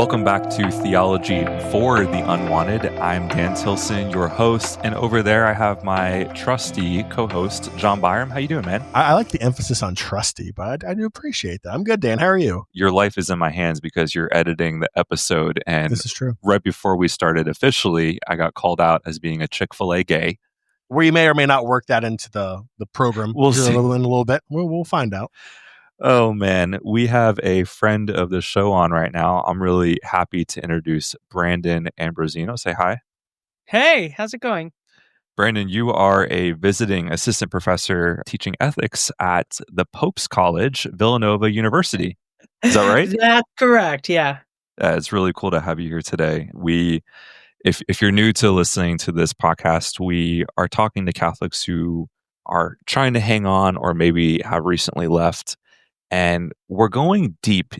Welcome back to Theology for the Unwanted. I'm Dan Tilson, your host, and over there I have my trusty co-host, John Byram. How you doing, man? I like the emphasis on trusty, but I do appreciate that. I'm good, Dan. How are you? Your life is in my hands because you're editing the episode, and this is true. Right before we started officially, I got called out as being a Chick-fil-A gay. We may or may not work that into the program. We'll see. In a little bit. We'll find out. Oh, man. We have a friend of the show on right now. I'm really happy to introduce Brandon Ambrosino. Say hi. Hey, how's it going? Brandon, you are a visiting assistant professor teaching ethics at the Pope's College, Villanova University. Is that right? That's correct, yeah. It's really cool to have you here today. If you're new to listening to this podcast, we are talking to Catholics who are trying to hang on or maybe have recently left. And we're going deep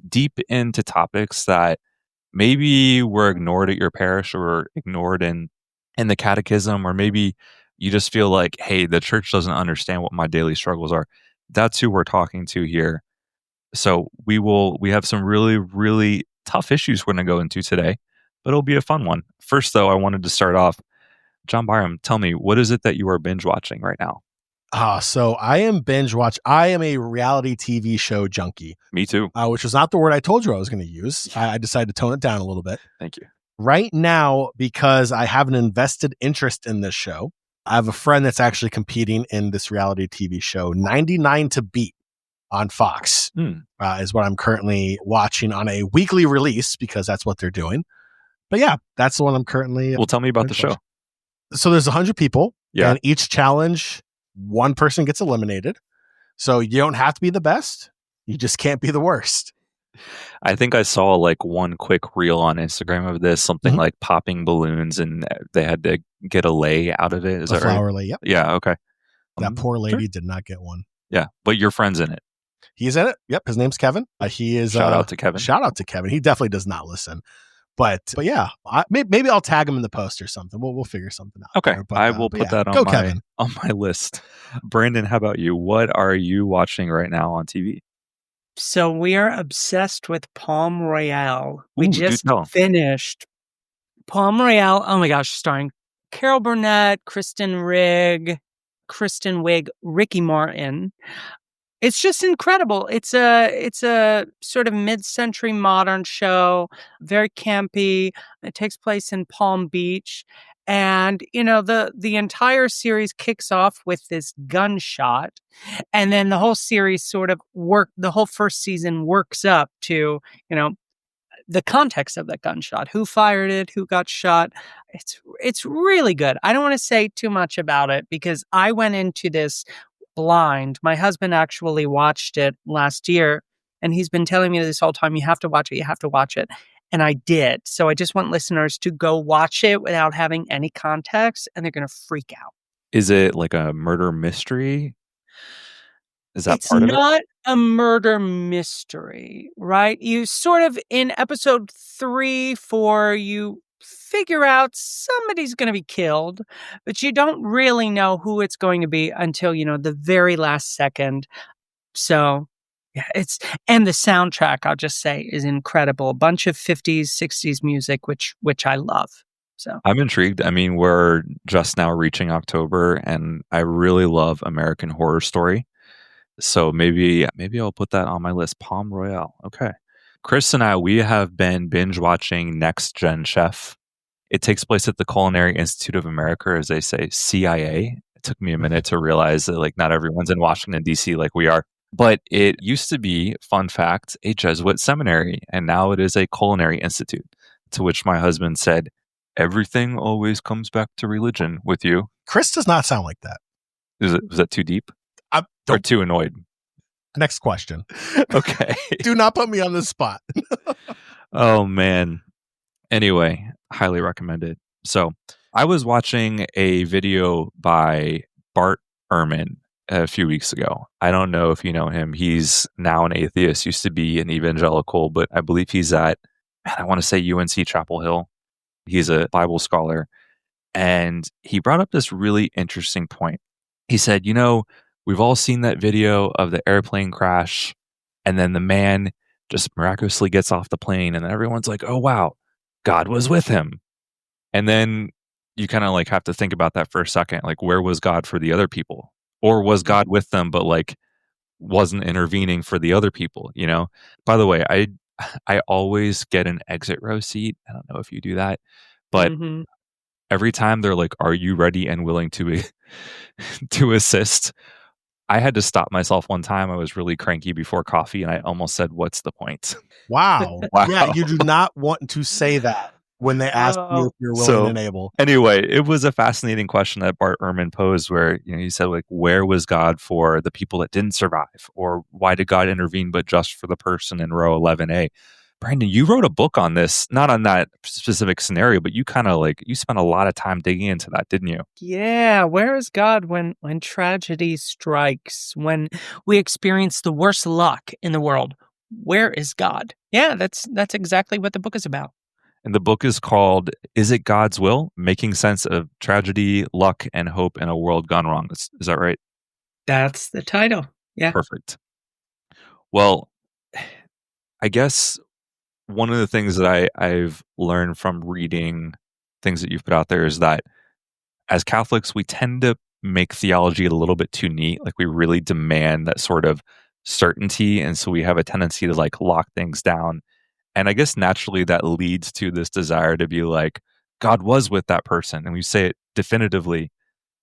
into topics that maybe were ignored at your parish or ignored in the Catechism, or maybe you just feel like, hey, the church doesn't understand what my daily struggles are. That's who we're talking to here. So we have some really, really tough issues we're going to go into today, but it'll be a fun one. First, though, I wanted to start off. John Byram, tell me, what is it that you are binge watching right now? So I am binge watch. I am a reality TV show junkie. Me too. Which was not the word I told you I was going to use. I decided to tone it down a little bit. Thank you. Right now, because I have an invested interest in this show, I have a friend that's actually competing in this reality TV show, 99 to Beat on Fox, is what I'm currently watching on a weekly release because that's what they're doing. But yeah, that's the one I'm currently. Well, tell me about the show. So there's 100 people, yeah, and each challenge, one person gets eliminated. So you don't have to be the best. You just can't be the worst. I think I saw like one quick reel on Instagram of this, something like popping balloons, and they had to get a lay out of it. Is a that flower right? lay, yep. Yeah, okay. That poor lady did not get one. Yeah, but your friend's in it. He's in it. Yep, his name's Kevin. He is. Shout out to Kevin. Shout out to Kevin. He definitely does not listen. But yeah, maybe I'll tag him in the post or something. We'll figure something out. Okay, there. But, I will put that on my list. Brandon, how about you? What are you watching right now on TV? So we are obsessed with Palm Royale. We just finished Palm Royale. Oh my gosh, starring Carol Burnett, Kristen Wiig, Ricky Martin. It's just incredible. It's a sort of mid-century modern show, very campy. It takes place in Palm Beach. And, you know, the entire series kicks off with this gunshot. And then the whole series the whole first season works up to, you know, the context of that gunshot. Who fired it? Who got shot? It's really good. I don't want to say too much about it because I went into this blind. My husband actually watched it last year, and he's been telling me this whole time, you have to watch it. And I did. So I just want listeners to go watch it without having any context, and they're going to freak out. Is it like a murder mystery? Is that part of it? It's not a murder mystery, right? You sort of, in episode 3, 4, you figure out somebody's going to be killed, but you don't really know who it's going to be until, you know, the very last second. So yeah, and the soundtrack, I'll just say, is incredible. A bunch of 50s, 60s music, which I love. So I'm intrigued. I mean, we're just now reaching October, and I really love American Horror Story. So maybe I'll put that on my list. Palm Royale. Okay. Chris and I, we have been binge watching Next Gen Chef. It takes place at the Culinary Institute of America, as they say, CIA. It took me a minute to realize that like not everyone's in Washington, D.C. like we are. But it used to be, fun fact, a Jesuit seminary, and now it is a culinary institute, to which my husband said, everything always comes back to religion with you. Chris does not sound like that. Was that too deep? Or too annoyed? Next question. Okay. Do not put me on the spot. Oh, man. Anyway, highly recommend it. So I was watching a video by Bart Ehrman a few weeks ago. I don't know if you know him. He's now an atheist, used to be an evangelical, but I believe he's at, I want to say UNC Chapel Hill. He's a Bible scholar. And he brought up this really interesting point. He said, you know, we've all seen that video of the airplane crash, and then the man just miraculously gets off the plane, and everyone's like, oh, wow, God was with him. And then you kind of like have to think about that for a second. Like, where was God for the other people? Or was God with them, but like wasn't intervening for the other people, you know? By the way, I always get an exit row seat. I don't know if you do that, but every time they're like, "Are you ready and willing to to assist?" I had to stop myself one time. I was really cranky before coffee, and I almost said, "What's the point?" Wow. Wow. Yeah, you do not want to say that when they ask you if you're willing and able. Anyway, it was a fascinating question that Bart Ehrman posed where, you know, he said, like, where was God for the people that didn't survive? Or why did God intervene but just for the person in row 11A? Brandon, you wrote a book on this, not on that specific scenario, but you kind of like, you spent a lot of time digging into that, didn't you? Yeah, where is God when tragedy strikes, when we experience the worst luck in the world? Where is God? Yeah, that's exactly what the book is about. And the book is called Is It God's Will? Making Sense of Tragedy, Luck, and Hope in a World Gone Wrong. Is that right? That's the title. Yeah. Perfect. Well, I guess one of the things that I've learned from reading things that you've put out there is that as Catholics, we tend to make theology a little bit too neat. Like we really demand that sort of certainty. And so we have a tendency to like lock things down. And I guess naturally that leads to this desire to be like, God was with that person. And we say it definitively.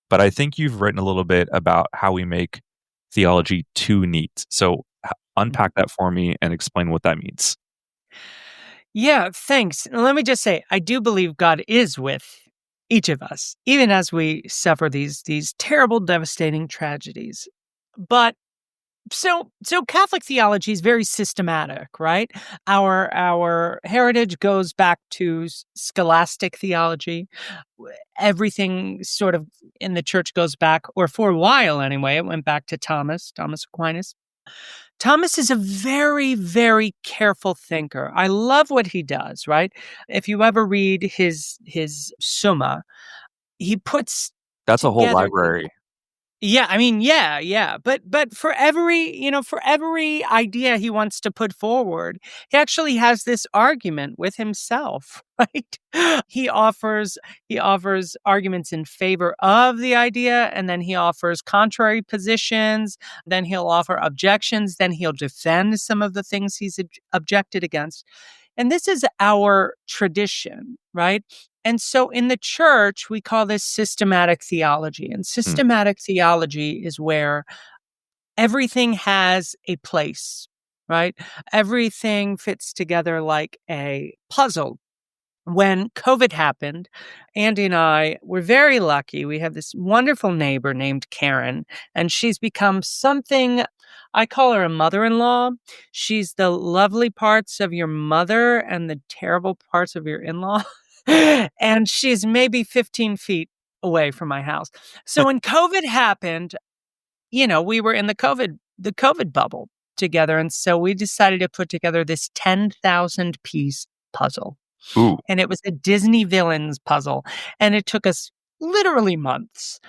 But I think you've written a little bit about how we make theology too neat. So unpack that for me and explain what that means. Yeah, thanks. Let me just say, I do believe God is with each of us, even as we suffer these terrible, devastating tragedies. But so Catholic theology is very systematic, right? Our heritage goes back to scholastic theology. Everything sort of in the church goes back, or for a while anyway, it went back to Thomas Aquinas. Thomas is a very, very careful thinker. I love what he does, right? If you ever read his Summa, he puts That's a whole library. Yeah, I mean, yeah. But for every idea he wants to put forward, he actually has this argument with himself, right? He offers arguments in favor of the idea, and then he offers contrary positions, then he'll offer objections, then he'll defend some of the things he's objected against. And this is our tradition, right? And so in the church, we call this systematic theology. And systematic theology is where everything has a place, right? Everything fits together like a puzzle. When COVID happened, Andy and I were very lucky. We have this wonderful neighbor named Karen, and she's become something. I call her a mother-in-law. She's the lovely parts of your mother and the terrible parts of your in-law. And she's maybe 15 feet away from my house. So when COVID happened, we were in the COVID bubble together. And so we decided to put together this 10,000 piece puzzle. Ooh. And it was a Disney villains puzzle. And it took us literally months,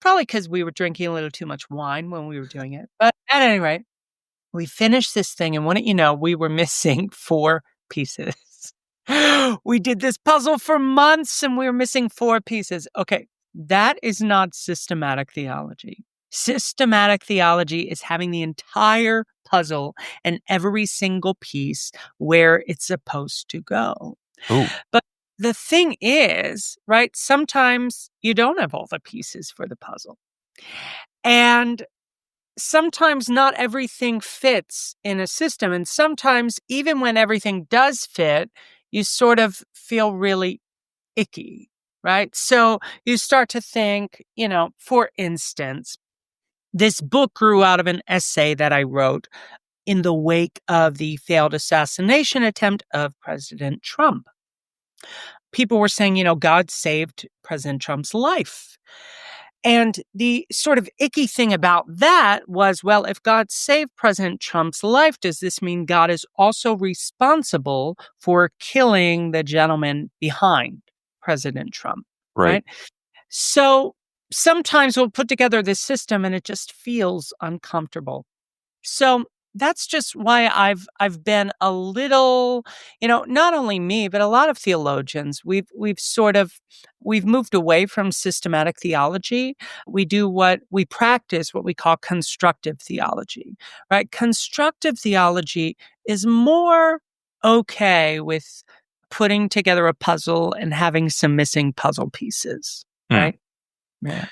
probably because we were drinking a little too much wine when we were doing it. But at any rate, we finished this thing. And wouldn't you know, we were missing 4 pieces. We did this puzzle for months and we were missing 4 pieces. Okay, that is not systematic theology. Systematic theology is having the entire puzzle and every single piece where it's supposed to go. Ooh. But the thing is, right, sometimes you don't have all the pieces for the puzzle. And sometimes not everything fits in a system. And sometimes even when everything does fit, you sort of feel really icky, right? So you start to think, for instance, this book grew out of an essay that I wrote in the wake of the failed assassination attempt of President Trump. People were saying, God saved President Trump's life. And the sort of icky thing about that was, well, if God saved President Trump's life, does this mean God is also responsible for killing the gentleman behind President Trump? Right? So sometimes we'll put together this system and it just feels uncomfortable. So that's just why I've been a little, not only me, but a lot of theologians, we've moved away from systematic theology. We practice what we call constructive theology, right? Constructive theology is more okay with putting together a puzzle and having some missing puzzle pieces, right? Yeah.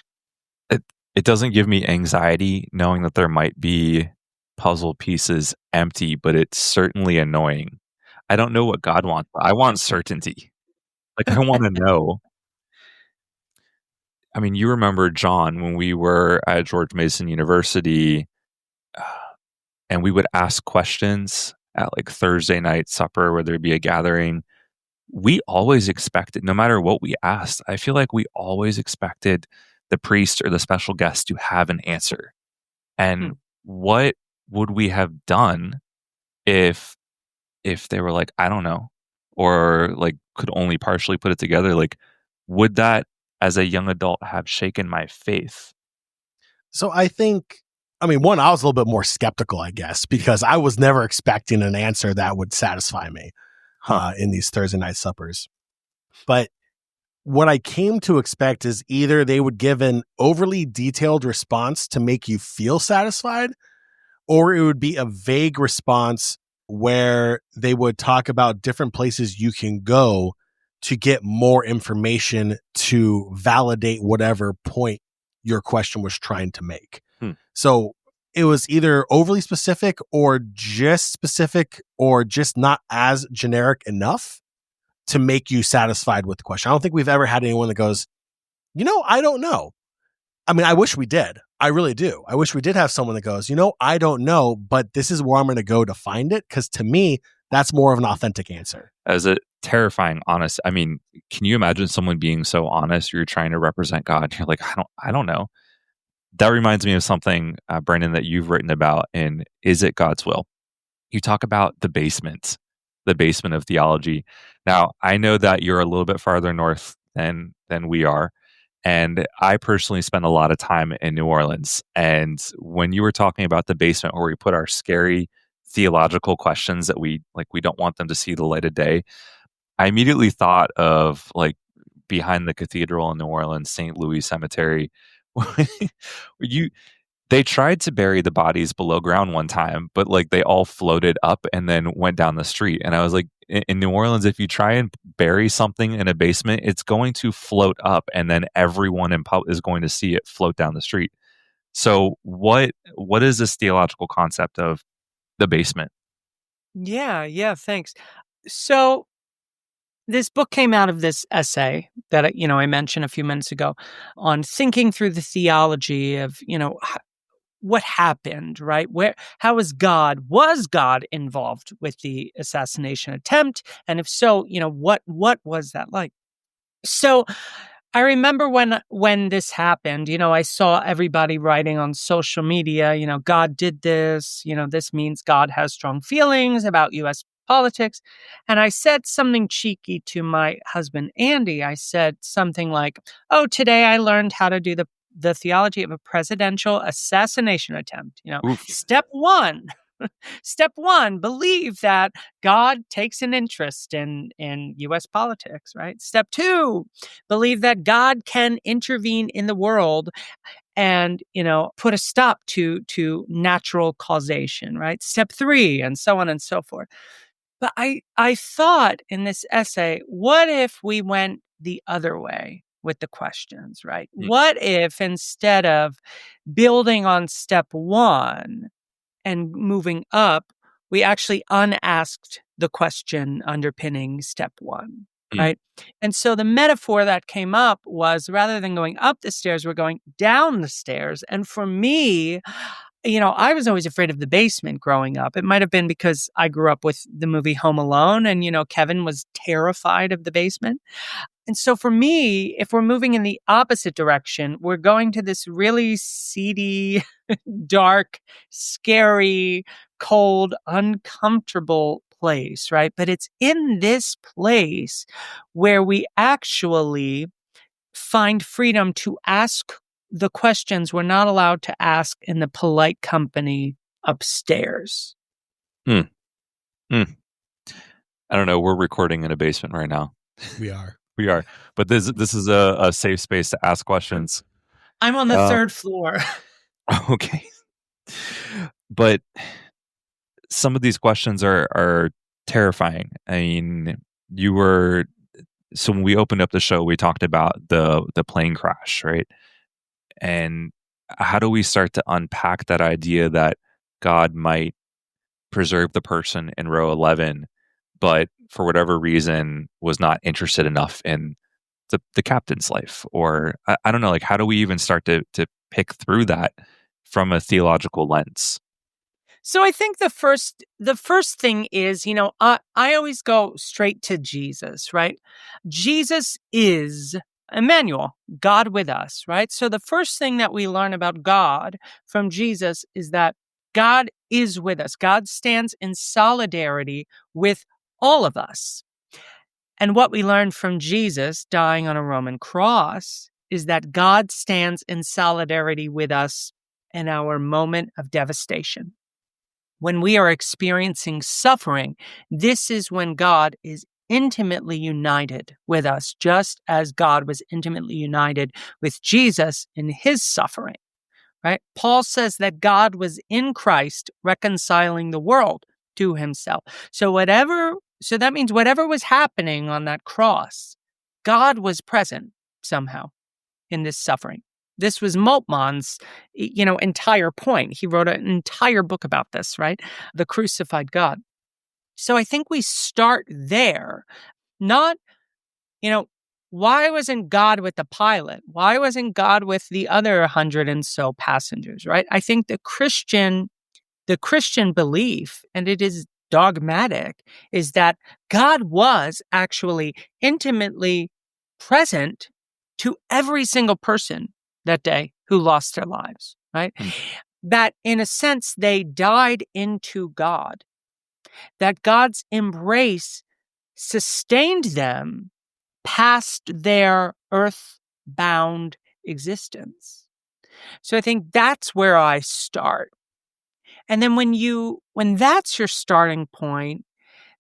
It doesn't give me anxiety knowing that there might be puzzle pieces empty, but it's certainly annoying. I don't know what God wants. I want certainty. Like, I want to know. I mean, you remember, John, when we were at George Mason University, and we would ask questions at like Thursday night supper, where there'd be a gathering. We always expected, no matter what we asked, I feel like we always expected the priest or the special guest to have an answer. And what would we have done if they were like, I don't know, or like could only partially put it together? Like, would that, as a young adult, have shaken my faith? So I think, I was a little bit more skeptical, I guess, because I was never expecting an answer that would satisfy me in these Thursday night suppers. But what I came to expect is either they would give an overly detailed response to make you feel satisfied, or it would be a vague response where they would talk about different places you can go to get more information to validate whatever point your question was trying to make. So it was either overly specific or just not as generic enough to make you satisfied with the question. I don't think we've ever had anyone that goes, I don't know. I mean, I wish we did. I really do. I wish we did have someone that goes, I don't know, but this is where I'm going to go to find it. Because to me, that's more of an authentic answer. As a terrifying honest, I mean, can you imagine someone being so honest? You're trying to represent God. You're like, I don't know. That reminds me of something, Brandon, that you've written about in Is It God's Will? You talk about the basement of theology. Now, I know that you're a little bit farther north than we are. And I personally spend a lot of time in New Orleans. And when you were talking about the basement where we put our scary theological questions that we don't want them to see the light of day, I immediately thought of like behind the cathedral in New Orleans, St. Louis Cemetery. They tried to bury the bodies below ground one time, but like they all floated up and then went down the street. And I was like, in New Orleans, if you try and bury something in a basement, it's going to float up, and then everyone is going to see it float down the street. So what is this theological concept of the basement? Yeah, thanks. So this book came out of this essay that I mentioned a few minutes ago on thinking through the theology of what happened, right? Was God involved with the assassination attempt? And if so, what was that like? So I remember when this happened, I saw everybody writing on social media, God did this, this means God has strong feelings about U.S. politics. And I said something cheeky to my husband, Andy. I said something like, oh, today I learned how to do the theology of a presidential assassination attempt. Step one, believe that God takes an interest in U.S. politics, right? Step two, believe that God can intervene in the world and, put a stop to natural causation, right? Step three, and so on and so forth. But I thought in this essay, what if we went the other way with the questions, right? What if instead of building on step one and moving up, we actually unasked the question underpinning step one, right? And so the metaphor that came up was, rather than going up the stairs, we're going down the stairs. And for me, I was always afraid of the basement growing up. It might have been because I grew up with the movie Home Alone, and, Kevin was terrified of the basement. And so for me, if we're moving in the opposite direction, we're going to this really seedy, dark, scary, cold, uncomfortable place, right? But it's in this place where we actually find freedom to ask the questions we're not allowed to ask in the polite company upstairs. I don't know. We're recording in a basement right now. We are. We are. But this is a safe space to ask questions. I'm on the third floor. Okay. But some of these questions are terrifying. I mean, so when we opened up the show, we talked about the plane crash, right? And how do we start to unpack that idea that God might preserve the person in row 11, but for whatever reason was not interested enough in the captain's life? Or I don't know, like, how do we even start to pick through that from a theological lens? So I think the first thing is, I always go straight to Jesus, right? Jesus is Emmanuel, God with us, right? So the first thing that we learn about God from Jesus is that God is with us. God stands in solidarity with all of us. And what we learn from Jesus dying on a Roman cross is that God stands in solidarity with us in our moment of devastation. When we are experiencing suffering, this is when God is intimately united with us, just as God was intimately united with Jesus in his suffering, right? Paul says that God was in Christ reconciling the world to himself. So that means whatever was happening on that cross, God was present somehow in this suffering. This was Moltmann's, entire point. He wrote an entire book about this, right? The crucified God. So I think we start there, not, why wasn't God with the pilot? Why wasn't God with the other 100 and so passengers, right? I think the Christian belief, and it is dogmatic, is that God was actually intimately present to every single person that day who lost their lives, right? That in a sense, they died into God, that God's embrace sustained them past their earthbound existence. So I think that's where I start. And then when that's your starting point,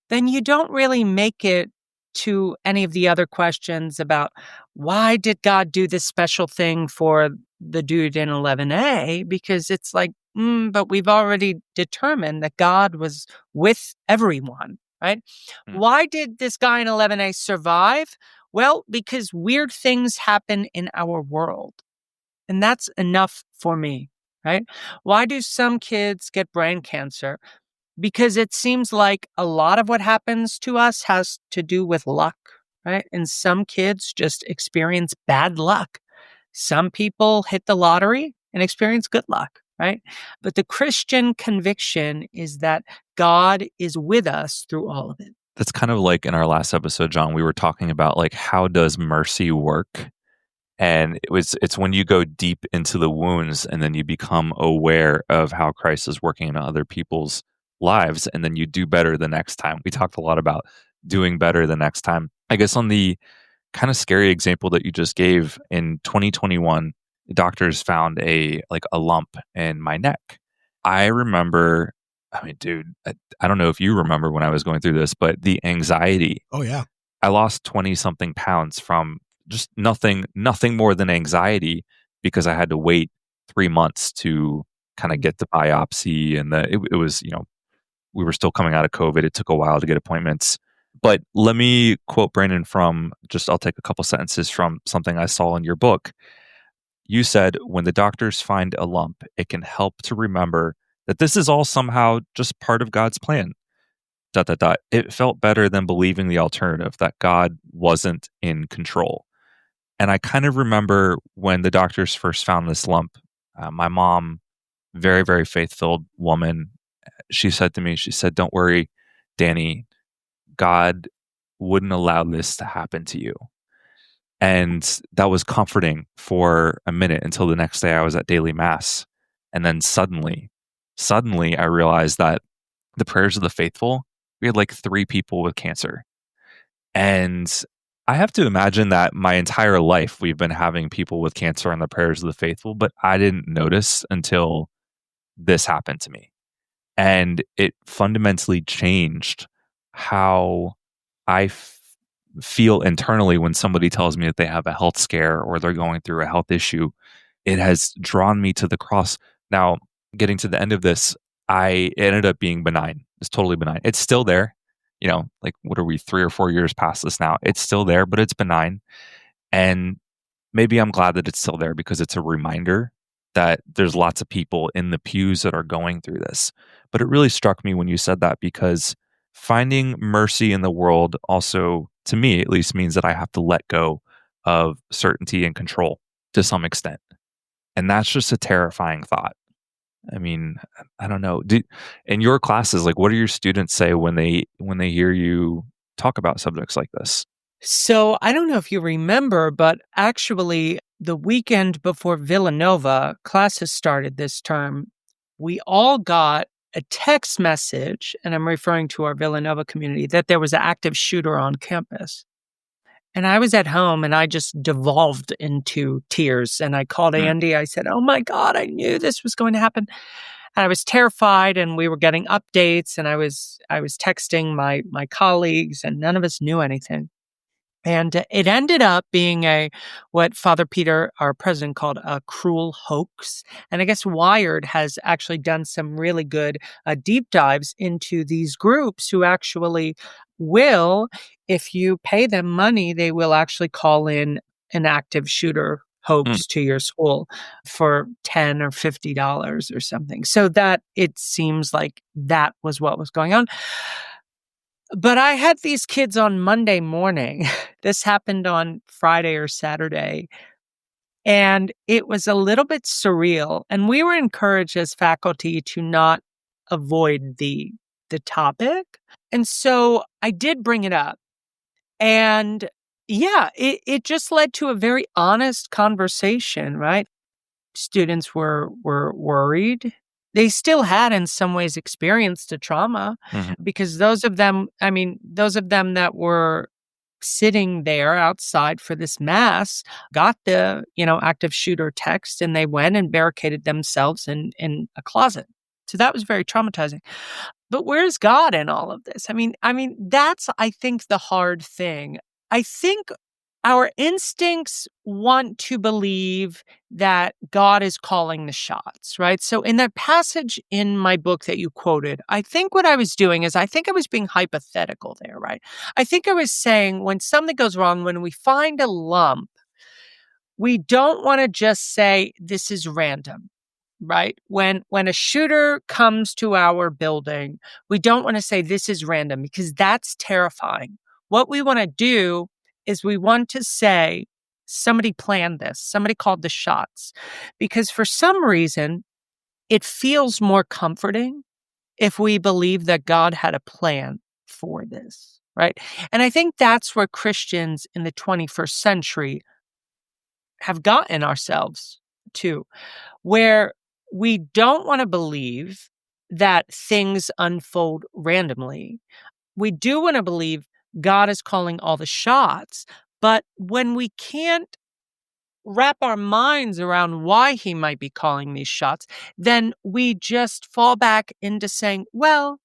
then you don't really make it to any of the other questions about why did God do this special thing for the dude in 11A? Because it's like, but we've already determined that God was with everyone, right? Why did this guy in 11A survive? Well, because weird things happen in our world. And that's enough for me, right? Why do some kids get brain cancer? Because it seems like a lot of what happens to us has to do with luck, right? And some kids just experience bad luck. Some people hit the lottery and experience good luck, right? But the Christian conviction is that God is with us through all of it. That's kind of like in our last episode, John, we were talking about like, how does mercy work? And it's when you go deep into the wounds and then you become aware of how Christ is working in other people's lives, and then you do better the next time. We talked a lot about doing better the next time. I guess on the kind of scary example that you just gave, in 2021, doctors found a lump in my neck. I remember, I mean, dude, I don't know if you remember when I was going through this, but the anxiety. Oh yeah. I lost 20 something pounds from just nothing more than anxiety, because I had to wait 3 months to kind of get the biopsy, and it was, we were still coming out of COVID. It took a while to get appointments. But let me quote Brandon I'll take a couple sentences from something I saw in your book. You said, when the doctors find a lump, it can help to remember that this is all somehow just part of God's plan. ... It felt better than believing the alternative, that God wasn't in control. And I kind of remember when the doctors first found this lump, my mom, very, very faith-filled woman, she said to me, don't worry, Danny, God wouldn't allow this to happen to you. And that was comforting for a minute, until the next day I was at daily mass. And then suddenly I realized that the prayers of the faithful, we had like 3 people with cancer. And I have to imagine that my entire life we've been having people with cancer on the prayers of the faithful, but I didn't notice until this happened to me. And it fundamentally changed how I feel internally when somebody tells me that they have a health scare or they're going through a health issue. It has drawn me to the cross. Now, getting to the end of this, it ended up being benign. It's totally benign. It's still there. Like, what are we, 3 or 4 years past this now? It's still there, but it's benign. And maybe I'm glad that it's still there because it's a reminder that there's lots of people in the pews that are going through this. But it really struck me when you said that, because finding mercy in the world also, to me at least, means that I have to let go of certainty and control to some extent. And that's just a terrifying thought. I mean, I don't know. In your classes, like, what do your students say when they hear you talk about subjects like this? So I don't know if you remember, but actually the weekend before Villanova classes started this term, we all got a text message, and I'm referring to our Villanova community, that there was an active shooter on campus. And I was at home and I just devolved into tears. And I called Andy. I said, "Oh my God, I knew this was going to happen." And I was terrified, and we were getting updates, and I was texting my colleagues, and none of us knew anything. And it ended up being what Father Peter, our president, called a cruel hoax. And I guess Wired has actually done some really good deep dives into these groups who actually will, if you pay them money, they will actually call in an active shooter hoax to your school for $10 or $50 or something. So that it seems like that was what was going on. But I had these kids on Monday morning. This happened on Friday or Saturday. And it was a little bit surreal. And we were encouraged as faculty to not avoid the topic. And so I did bring it up. And yeah, it just led to a very honest conversation, right? Students were worried. They still had, in some ways, experienced a trauma, because those of them that were sitting there outside for this mass got the, active shooter text, and they went and barricaded themselves in a closet. So that was very traumatizing. But where's God in all of this? I mean, that's, I think, the hard thing. I think our instincts want to believe that God is calling the shots, right? So in that passage in my book that you quoted, I think what I was doing is I think I was being hypothetical there, right? I think I was saying when something goes wrong, when we find a lump, we don't want to just say this is random, right? When a shooter comes to our building, we don't want to say this is random, because that's terrifying. What we want to do is we want to say somebody planned this, somebody called the shots, because for some reason it feels more comforting if we believe that God had a plan for this, right? And I think that's where Christians in the 21st century have gotten ourselves to, where we don't want to believe that things unfold randomly. We do want to believe God is calling all the shots, but when we can't wrap our minds around why he might be calling these shots, then we just fall back into saying, well,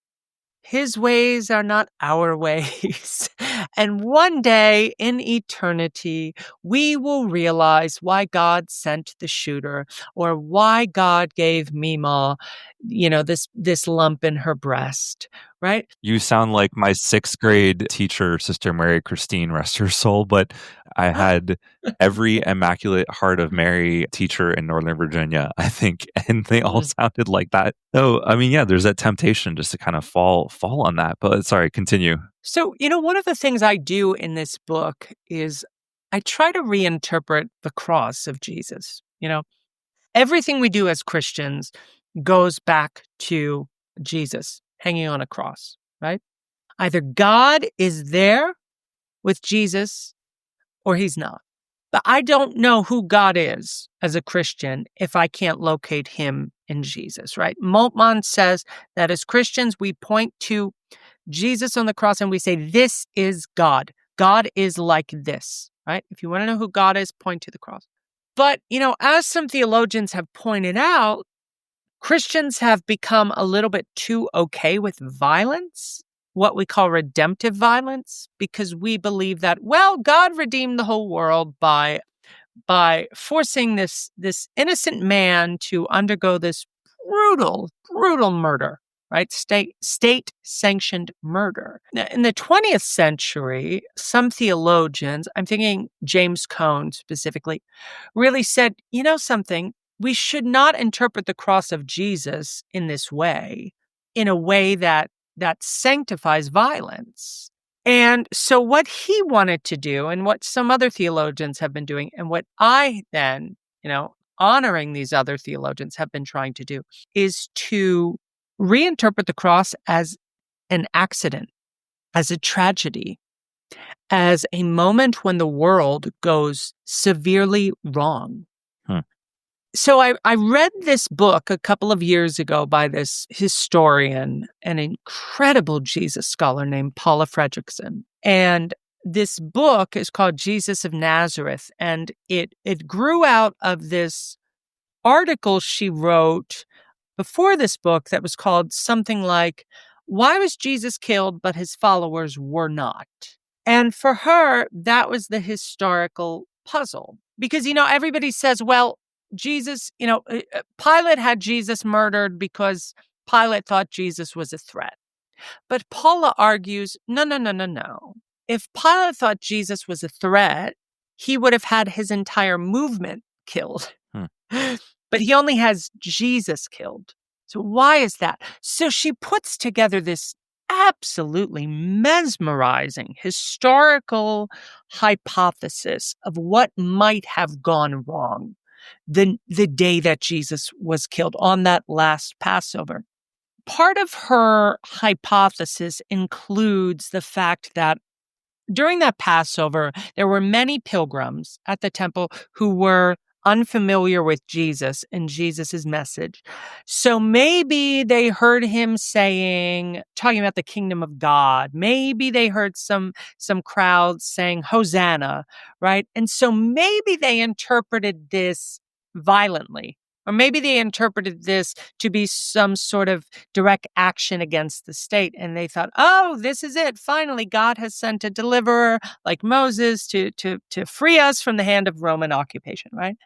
his ways are not our ways. And one day in eternity, we will realize why God sent the shooter, or why God gave Mima, this lump in her breast, right? You sound like my 6th grade teacher, Sister Mary Christine, rest her soul, but I had every Immaculate Heart of Mary teacher in Northern Virginia, I think, and they all sounded like that. So, I mean, yeah, there's that temptation just to kind of fall on that. But sorry, continue. So, one of the things I do in this book is I try to reinterpret the cross of Jesus. Everything we do as Christians goes back to Jesus hanging on a cross, right? Either God is there with Jesus or he's not. But I don't know who God is as a Christian if I can't locate him in Jesus, right? Moltmann says that as Christians, we point to Jesus on the cross and we say, this is God. God is like this, right? If you want to know who God is, point to the cross. But, as some theologians have pointed out, Christians have become a little bit too okay with violence, what we call redemptive violence, because we believe that, well, God redeemed the whole world by forcing this innocent man to undergo this brutal murder, right? State sanctioned murder. Now, in the 20th century, some theologians, I'm thinking James Cone specifically, really said, you know something, we should not interpret the cross of Jesus in this way, in a way that sanctifies violence. And so what he wanted to do, and what some other theologians have been doing, and what I then, honoring these other theologians have been trying to do, is to reinterpret the cross as an accident, as a tragedy, as a moment when the world goes severely wrong. So I read this book a couple of years ago by this historian, an incredible Jesus scholar named Paula Fredrickson. And this book is called Jesus of Nazareth. And it grew out of this article she wrote before this book that was called something like, "Why was Jesus killed, but his followers were not?" And for her, that was the historical puzzle. Because, everybody says, well, Jesus, Pilate had Jesus murdered because Pilate thought Jesus was a threat. But Paula argues, no. If Pilate thought Jesus was a threat, he would have had his entire movement killed. But he only has Jesus killed. So why is that? So she puts together this absolutely mesmerizing historical hypothesis of what might have gone wrong the day that Jesus was killed on that last Passover. Part of her hypothesis includes the fact that during that Passover, there were many pilgrims at the temple who were unfamiliar with Jesus and Jesus's message. So maybe they heard him talking about the kingdom of God. Maybe they heard some crowds saying Hosanna, right? And so maybe they interpreted this violently. Or maybe they interpreted this to be some sort of direct action against the state. And they thought, oh, this is it. Finally, God has sent a deliverer like Moses to free us from the hand of Roman occupation, right?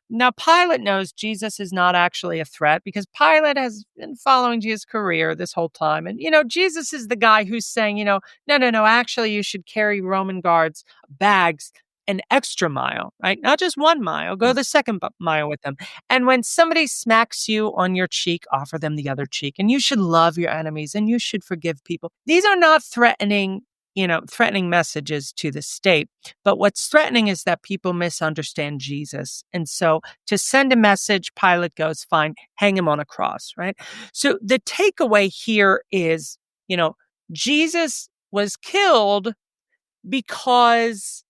Now, Pilate knows Jesus is not actually a threat because Pilate has been following Jesus' career this whole time. And, Jesus is the guy who's saying, no, actually, you should carry Roman guards bags an extra mile, right? Not just 1 mile, go the second mile with them. And when somebody smacks you on your cheek, offer them the other cheek. And you should love your enemies and you should forgive people. These are not threatening messages to the state. But what's threatening is that people misunderstand Jesus. And so to send a message, Pilate goes, fine, hang him on a cross, right? So the takeaway here is, Jesus was killed because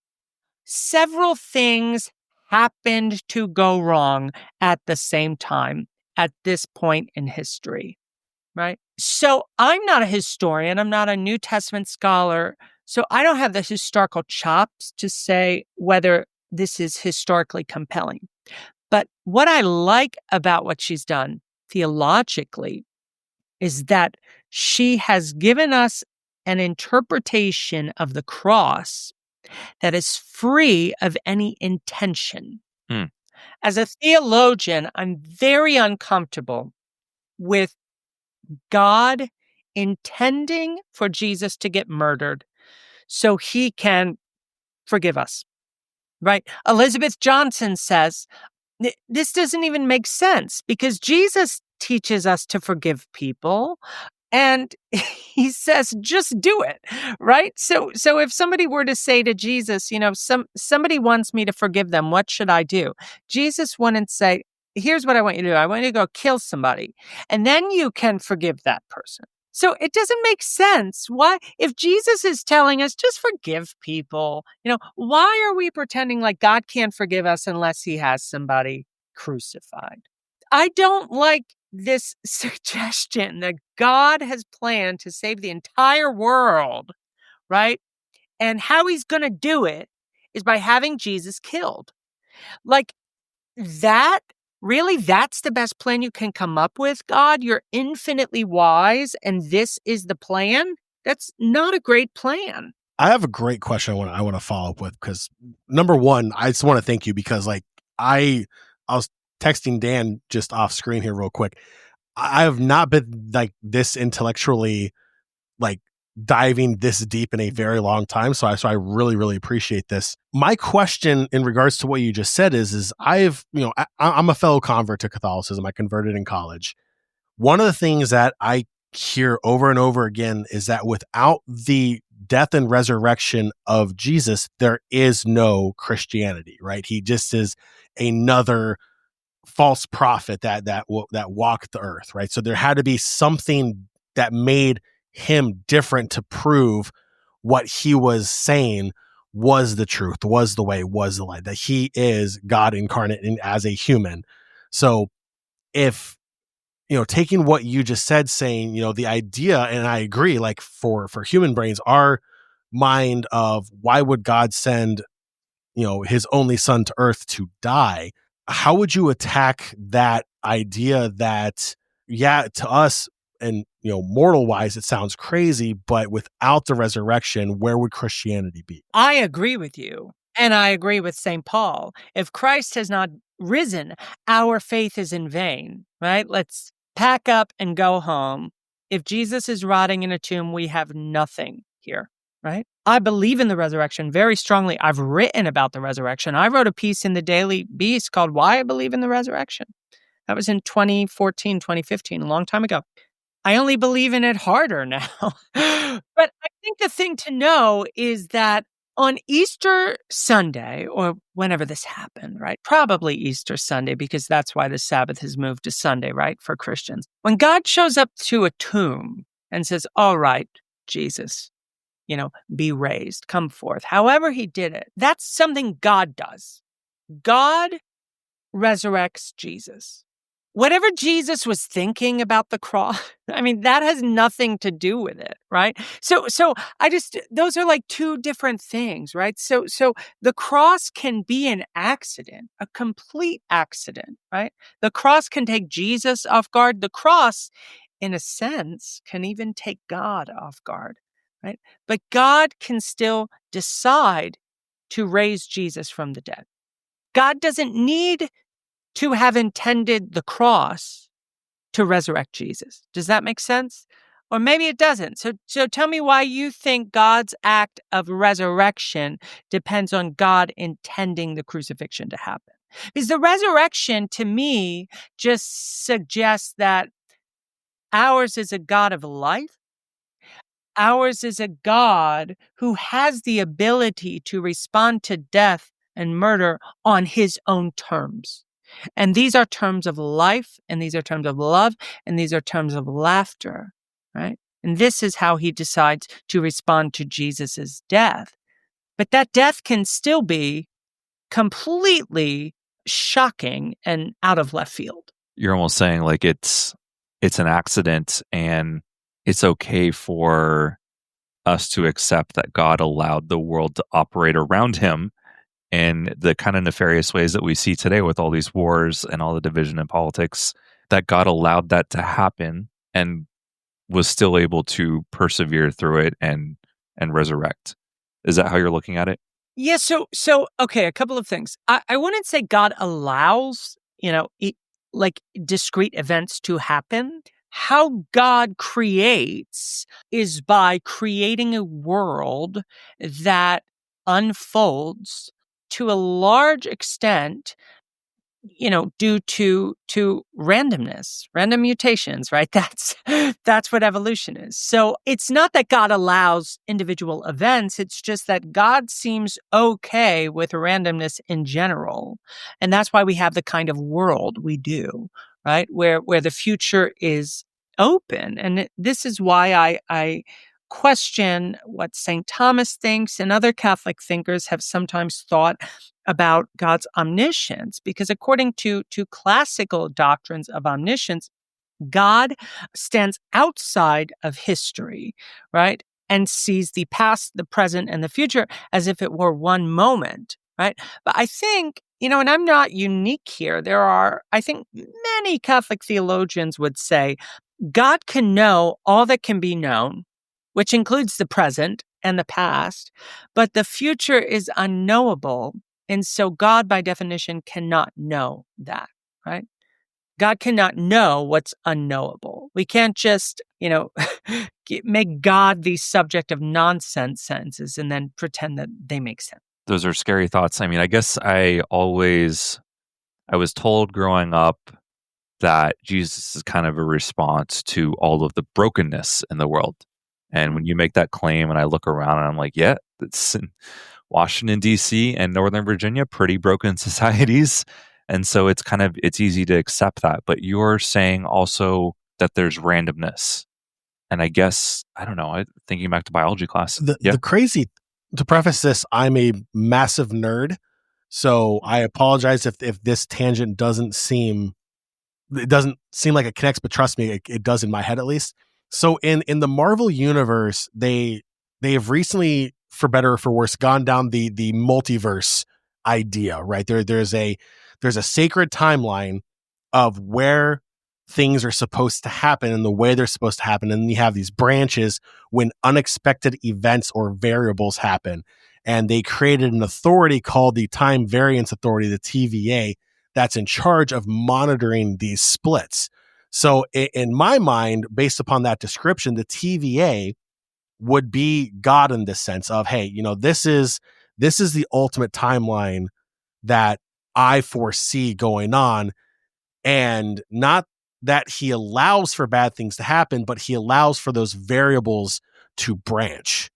several things happened to go wrong at the same time at this point in history, right? So I'm not a historian. I'm not a New Testament scholar. So I don't have the historical chops to say whether this is historically compelling. But what I like about what she's done theologically is that she has given us an interpretation of the cross that is free of any intention. As a theologian, I'm very uncomfortable with God intending for Jesus to get murdered so he can forgive us, right? Elizabeth Johnson says, this doesn't even make sense because Jesus teaches us to forgive people. And he says, just do it, right? So if somebody were to say to Jesus, somebody wants me to forgive them, what should I do? Jesus wouldn't say, here's what I want you to do. I want you to go kill somebody, and then you can forgive that person. So it doesn't make sense. Why, if Jesus is telling us just forgive people, why are we pretending like God can't forgive us unless he has somebody crucified? I don't like this suggestion that God has planned to save the entire world, right? And how he's going to do it is by having Jesus killed. Like, that Really? That's the best plan you can come up with, God? You're infinitely wise, and this is the plan? That's not a great plan. I have a great question I want to follow up with, because number one, I just want to thank you, because I was texting Dan just off screen here real quick. I have not been like this intellectually like diving this deep in a very long time. So I really, really appreciate this. My question in regards to what you just said is I'm a fellow convert to Catholicism. I converted in college. One of the things that I hear over and over again is that without the death and resurrection of Jesus, there is no Christianity, right? He just is another false prophet that walked the earth, right? So there had to be something that made him different to prove what he was saying was the truth, was the way, was the light, that he is God incarnate and as a human. So if, taking what you just said, saying, the idea, and I agree, like for human brains, our mind of why would God send, his only son to earth to die? How would you attack that idea that, yeah, to us and, mortal wise, it sounds crazy, but without the resurrection, where would Christianity be? I agree with you. And I agree with St. Paul. If Christ has not risen, our faith is in vain, right? Let's pack up and go home. If Jesus is rotting in a tomb, we have nothing here, right? I believe in the resurrection very strongly. I've written about the resurrection. I wrote a piece in the Daily Beast called Why I Believe in the Resurrection. That was in 2014, 2015, a long time ago. I only believe in it harder now. But I think the thing to know is that on Easter Sunday, or whenever this happened, right? Probably Easter Sunday, because that's why the Sabbath has moved to Sunday, right? For Christians. When God shows up to a tomb and says, all right, Jesus, be raised, come forth. However he did it, that's something God does. God resurrects Jesus. Whatever Jesus was thinking about the cross, that has nothing to do with it, right? So those are like two different things, right? So the cross can be an accident, a complete accident, right? The cross can take Jesus off guard. The cross, in a sense, can even take God off guard, right? But God can still decide to raise Jesus from the dead. God doesn't need to have intended the cross to resurrect Jesus. Does that make sense? Or maybe it doesn't. So tell me why you think God's act of resurrection depends on God intending the crucifixion to happen. Because the resurrection, to me, just suggests that ours is a God of life. Ours is a God who has the ability to respond to death and murder on his own terms. And these are terms of life, and these are terms of love, and these are terms of laughter, right? And this is how he decides to respond to Jesus's death. But that death can still be completely shocking and out of left field. You're almost saying like it's an accident, and it's okay for us to accept that God allowed the world to operate around him in the kind of nefarious ways that we see today with all these wars and all the division in politics, that God allowed that to happen and was still able to persevere through it and resurrect. Is that how you're looking at it? Yeah. So okay, a couple of things. I wouldn't say God allows, like discrete events to happen. How God creates is by creating a world that unfolds to a large extent, due to randomness, random mutations, right? That's what evolution is. So it's not that God allows individual events. It's just that God seems okay with randomness in general. And that's why we have the kind of world we do, right? Where the future is open. And this is why I question what St. Thomas thinks, and other Catholic thinkers have sometimes thought about God's omniscience, because according to classical doctrines of omniscience, God stands outside of history, right? And sees the past, the present, and the future as if it were one moment, right? But I think, and I'm not unique here. There are, I think many Catholic theologians would say, God can know all that can be known, which includes the present and the past, but the future is unknowable. And so God, by definition, cannot know that, right? God cannot know what's unknowable. We can't just, make God the subject of nonsense sentences and then pretend that they make sense. Those are scary thoughts. I mean, I guess I was told growing up that Jesus is kind of a response to all of the brokenness in the world. And when you make that claim and I look around and I'm like, yeah, it's in Washington, D.C. and Northern Virginia, pretty broken societies. And so it's easy to accept that. But you're saying also that there's randomness. And I guess, I don't know, thinking back to biology class. To preface this, I'm a massive nerd. So I apologize if this tangent doesn't seem like it connects, but trust me, it does in my head at least. So in the Marvel universe, they have recently, for better or for worse, gone down the multiverse idea, right? There's a sacred timeline of where things are supposed to happen and the way they're supposed to happen. And you have these branches when unexpected events or variables happen. And they created an authority called the Time Variance Authority, the TVA, that's in charge of monitoring these splits. So in my mind, based upon that description, the TVA would be God in this sense of, hey, this is the ultimate timeline that I foresee going on. And not that he allows for bad things to happen, but he allows for those variables to branch.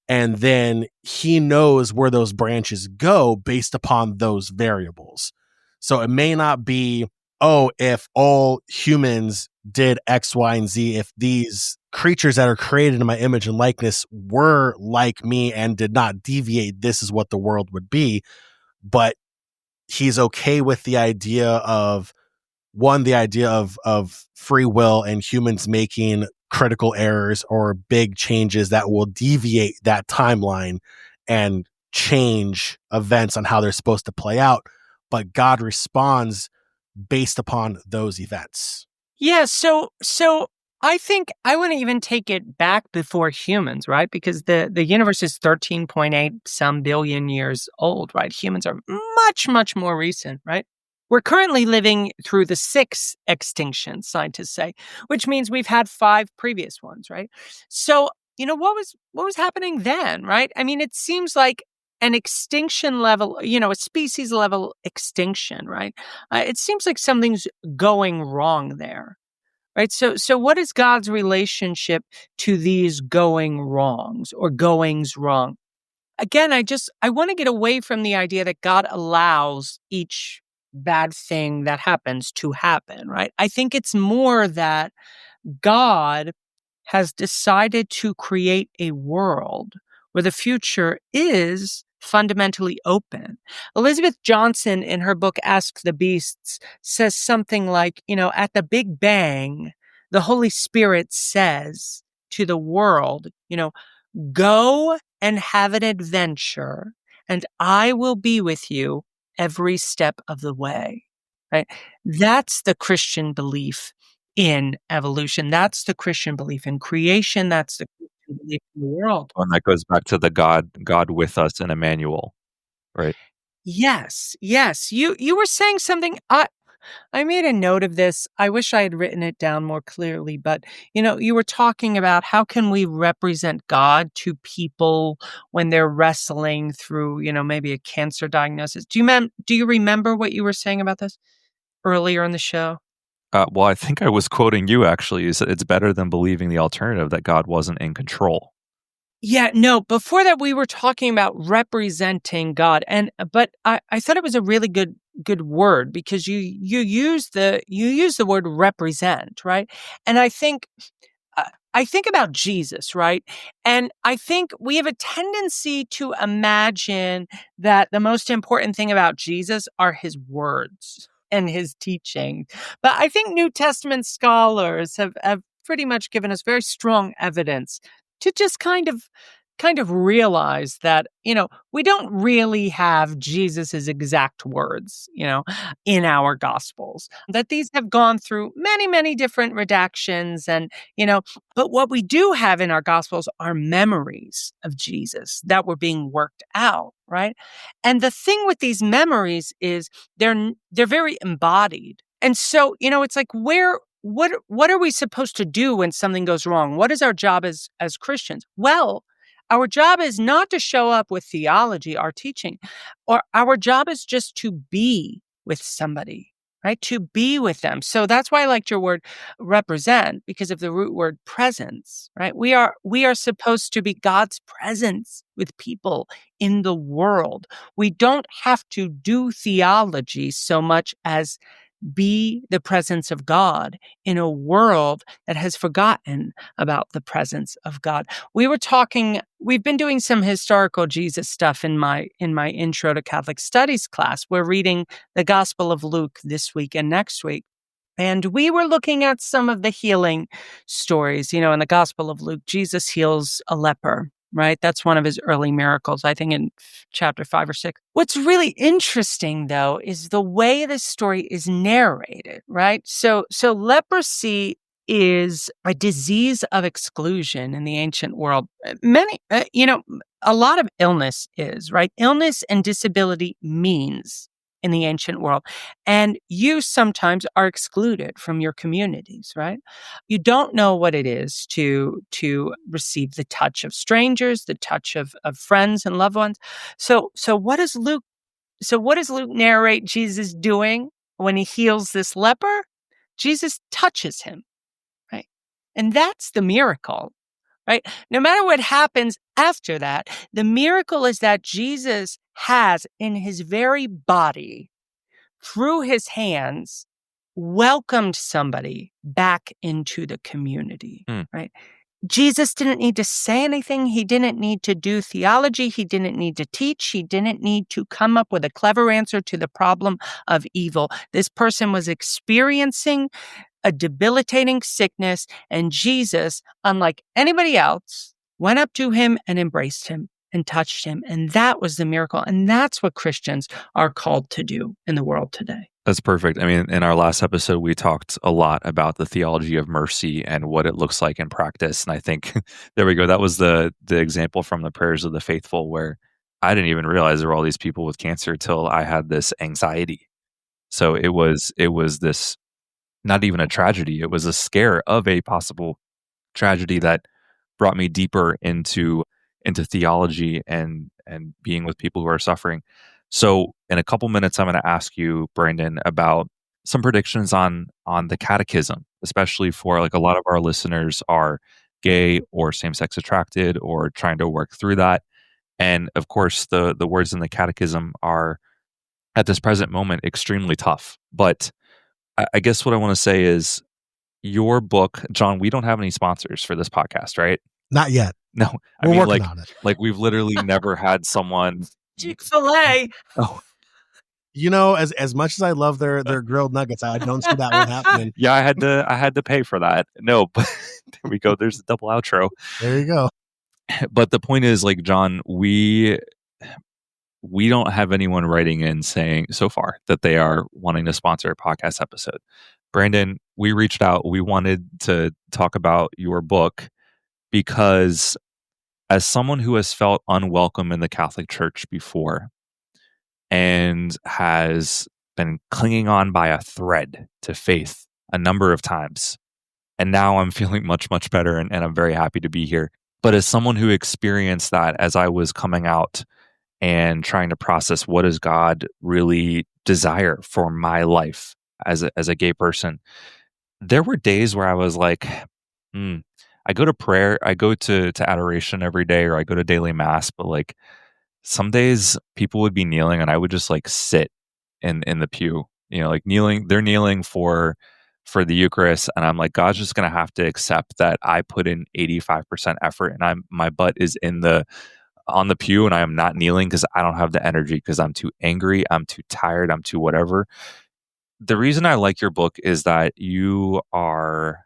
And then he knows where those branches go based upon those variables. So it may not be, if all humans did X, Y, and Z, if these creatures that are created in my image and likeness were like me and did not deviate, this is what the world would be. But he's okay with the idea of free will and humans making critical errors or big changes that will deviate that timeline and change events on how they're supposed to play out. But God responds based upon those events. Yeah. So I think I want to even take it back before humans, right? Because the universe is 13.8 some billion years old, right? Humans are much, much more recent, right? We're currently living through the 6th extinction, scientists say, which means we've had 5 previous ones, right? So, what was happening then, right? I mean, it seems like an extinction level, a species level extinction, right? It seems like something's going wrong there, right? So what is God's relationship to these going wrongs or goings wrong? Again, I want to get away from the idea that God allows each bad thing that happens to happen, right? I think it's more that God has decided to create a world where the future is fundamentally open. Elizabeth Johnson, in her book Ask the Beasts, says something like, at the Big Bang, the Holy Spirit says to the world, go and have an adventure, and I will be with you every step of the way, right? That's the Christian belief in evolution. That's the Christian belief in creation. That's the Christian belief in the world. And that goes back to the God with us in Emmanuel, right? Yes. You were saying something. I made a note of this. I wish I had written it down more clearly, but you were talking about how can we represent God to people when they're wrestling through, maybe a cancer diagnosis. Do you remember what you were saying about this earlier in the show? Well, I think I was quoting you actually. Is it's better than believing the alternative that God wasn't in control. Yeah, no, before that we were talking about representing God, but I thought it was a really good word because you use the word represent, right? And I think about Jesus, right? And I think we have a tendency to imagine that the most important thing about Jesus are his words and his teaching. But I think New Testament scholars have pretty much given us very strong evidence to just kind of kind of realize that, we don't really have Jesus's exact words, in our Gospels, that these have gone through many, many different redactions. And, but what we do have in our Gospels are memories of Jesus that were being worked out, right? And the thing with these memories is they're very embodied. And so, it's like, what are we supposed to do when something goes wrong? What is our job as Christians? Well, our job is not to show up with theology, our teaching, or our job is just to be with somebody, right? To be with them. So that's why I liked your word represent, because of the root word presence, right? We are supposed to be God's presence with people in the world. We don't have to do theology so much as be the presence of God in a world that has forgotten about the presence of God. We've been doing some historical Jesus stuff in my intro to Catholic studies class. We're reading the Gospel of Luke this week and next week. And we were looking at some of the healing stories. In the Gospel of Luke, Jesus heals a leper, right? That's one of his early miracles, I think in chapter 5 or 6. What's really interesting, though, is the way this story is narrated, right? So leprosy is a disease of exclusion in the ancient world. A lot of illness is, right? Illness and disability means in the ancient world. And you sometimes are excluded from your communities, right? You don't know what it is to receive the touch of strangers, the touch of friends and loved ones. So what does Luke narrate Jesus doing when he heals this leper? Jesus touches him, right? And that's the miracle, right? No matter what happens after that, the miracle is that Jesus has in his very body, through his hands, welcomed somebody back into the community, right? Jesus didn't need to say anything. He didn't need to do theology. He didn't need to teach. He didn't need to come up with a clever answer to the problem of evil. This person was experiencing a debilitating sickness, and Jesus, unlike anybody else, went up to him and embraced him and touched him. And that was the miracle. And that's what Christians are called to do in the world today. That's perfect. I mean, in our last episode, we talked a lot about the theology of mercy and what it looks like in practice. And I think, there we go. That was the example from the prayers of the faithful, where I didn't even realize there were all these people with cancer till I had this anxiety. So it was this, not even a tragedy. It was a scare of a possible tragedy that brought me deeper into theology and being with people who are suffering. So in a couple minutes, I'm going to ask you, Brandon, about some predictions on the Catechism, especially for like a lot of our listeners are gay or same-sex attracted or trying to work through that. And of course, the words in the Catechism are at this present moment extremely tough. But I guess what I want to say is your book, John, we don't have any sponsors for this podcast, right? Not yet. No, We're working on it. Like we've literally never had someone. Chick-fil-A. Oh, as much as I love their grilled nuggets, I don't see that one happening. Yeah, I had to pay for that. No, but there we go. There's a double outro. There you go. But the point is, like, John, we don't have anyone writing in saying so far that they are wanting to sponsor a podcast episode. Brandon, we reached out. We wanted to talk about your book because, as someone who has felt unwelcome in the Catholic Church before and has been clinging on by a thread to faith a number of times, and now I'm feeling much, much better, and I'm very happy to be here. But as someone who experienced that as I was coming out and trying to process, what does God really desire for my life as a gay person, there were days where I was like, I go to prayer, I go to adoration every day, or I go to daily mass, but like some days people would be kneeling and I would just like sit in the pew, like kneeling. They're kneeling for the Eucharist, and I'm like, God's just gonna have to accept that I put in 85% effort and my butt is on the pew and I am not kneeling because I don't have the energy, because I'm too angry, I'm too tired, I'm too whatever. The reason I like your book is that you are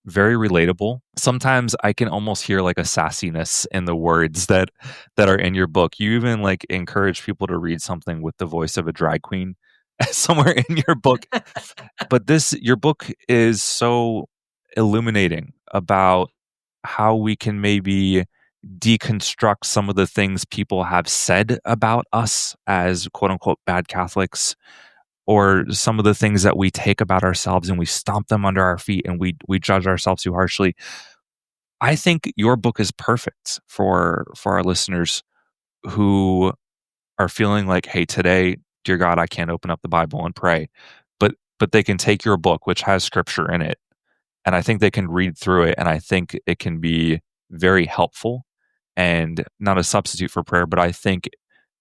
very relatable. Sometimes I can almost hear like a sassiness in the words that are in your book. You even like encourage people to read something with the voice of a drag queen somewhere in your book. But your book is so illuminating about how we can maybe deconstruct some of the things people have said about us as quote unquote bad Catholics, or some of the things that we take about ourselves and we stomp them under our feet and we judge ourselves too harshly. I think your book is perfect for our listeners who are feeling like, hey, today, dear God, I can't open up the Bible and pray. But they can take your book, which has scripture in it, and I think they can read through it, and I think it can be very helpful and not a substitute for prayer, but I think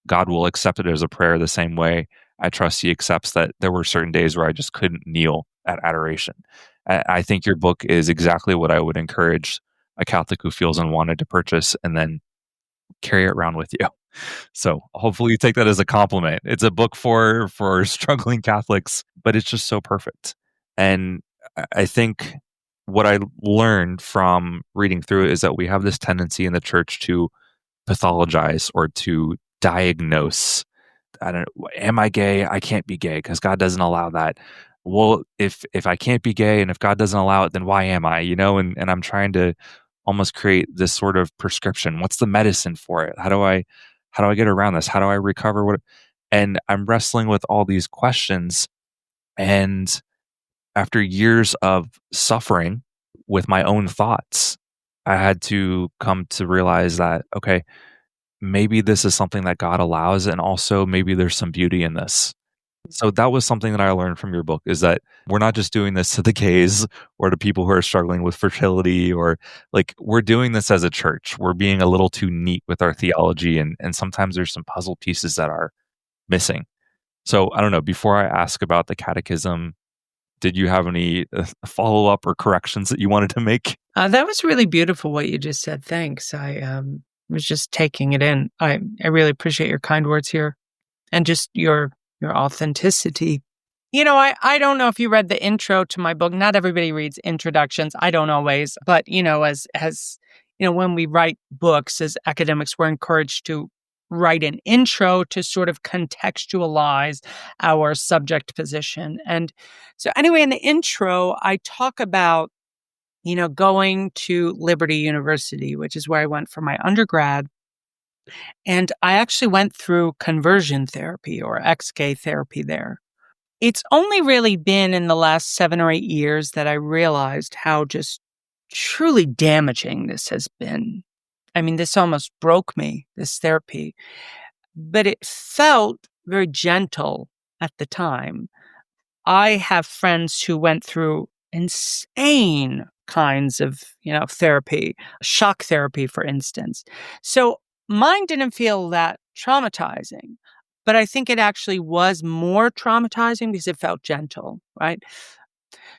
God will accept it as a prayer the same way I trust he accepts that there were certain days where I just couldn't kneel at adoration. I think your book is exactly what I would encourage a Catholic who feels unwanted to purchase and then carry it around with you. So hopefully you take that as a compliment. It's a book for struggling Catholics, but it's just so perfect. And I think what I learned from reading through it is that we have this tendency in the church to pathologize or to diagnose. I don't know, am I gay? I can't be gay because God doesn't allow that. Well, if I can't be gay and if God doesn't allow it, then why am I? And I'm trying to almost create this sort of prescription. What's the medicine for it? How do I get around this? How do I recover what? And I'm wrestling with all these questions. And after years of suffering with my own thoughts, I had to come to realize that, okay, maybe this is something that God allows, and also maybe there's some beauty in this. So that was something that I learned from your book, is that we're not just doing this to the gays or to people who are struggling with fertility, or like we're doing this as a church. We're being a little too neat with our theology, and sometimes there's some puzzle pieces that are missing. So I don't know, before I ask about the Catechism, did you have any follow-up or corrections that you wanted to make? That was really beautiful what you just said. Thanks. I was just taking it in. I really appreciate your kind words here and just your authenticity. I don't know if you read the intro to my book. Not everybody reads introductions. I don't always, but as when we write books as academics, we're encouraged to write an intro to sort of contextualize our subject position. And so anyway, in the intro, I talk about going to Liberty University, which is where I went for my undergrad. And I actually went through conversion therapy or ex-gay therapy there. It's only really been in the last 7 or 8 years that I realized how just truly damaging this has been. I mean, this almost broke me, this therapy. But it felt very gentle at the time. I have friends who went through insane kinds of, therapy, shock therapy, for instance. So mine didn't feel that traumatizing, but I think it actually was more traumatizing because it felt gentle, right?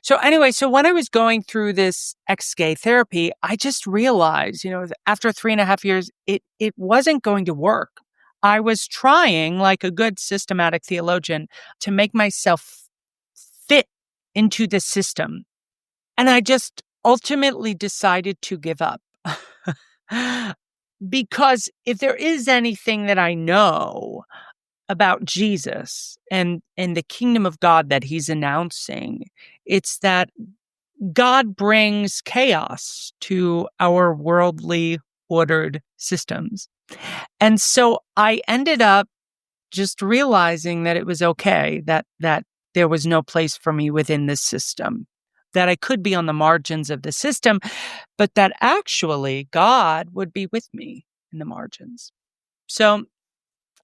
So anyway, so when I was going through this ex-gay therapy, I just realized, after 3.5 years, it wasn't going to work. I was trying, like a good systematic theologian, to make myself fit into the system. And I just ultimately decided to give up. Because if there is anything that I know about Jesus and the kingdom of God that he's announcing, it's that God brings chaos to our worldly ordered systems. And so I ended up just realizing that it was okay, that there was no place for me within this system, that I could be on the margins of the system, but that actually God would be with me in the margins. So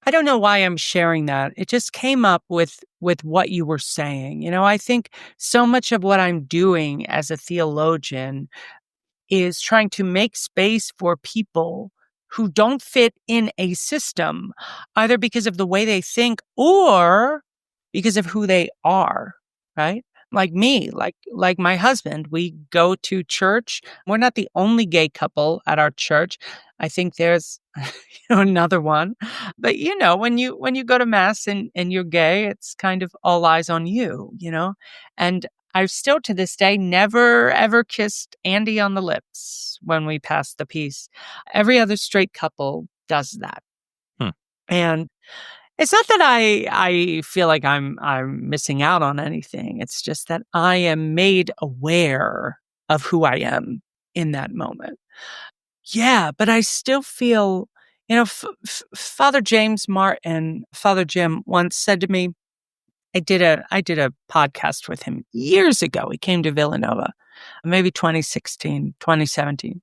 I don't know why I'm sharing that. It just came up with what you were saying. I think so much of what I'm doing as a theologian is trying to make space for people who don't fit in a system, either because of the way they think or because of who they are, right? Like me, like my husband, we go to church. We're not the only gay couple at our church. I think there's another one. But when you go to mass and you're gay, it's kind of all eyes on you, And I've still to this day never ever kissed Andy on the lips when we pass the peace. Every other straight couple does that. And it's not that I feel like I'm missing out on anything. It's just that I am made aware of who I am in that moment. Yeah, but I still feel, Father James Martin, Father Jim once said to me, I did a podcast with him years ago. He came to Villanova, maybe 2016, 2017.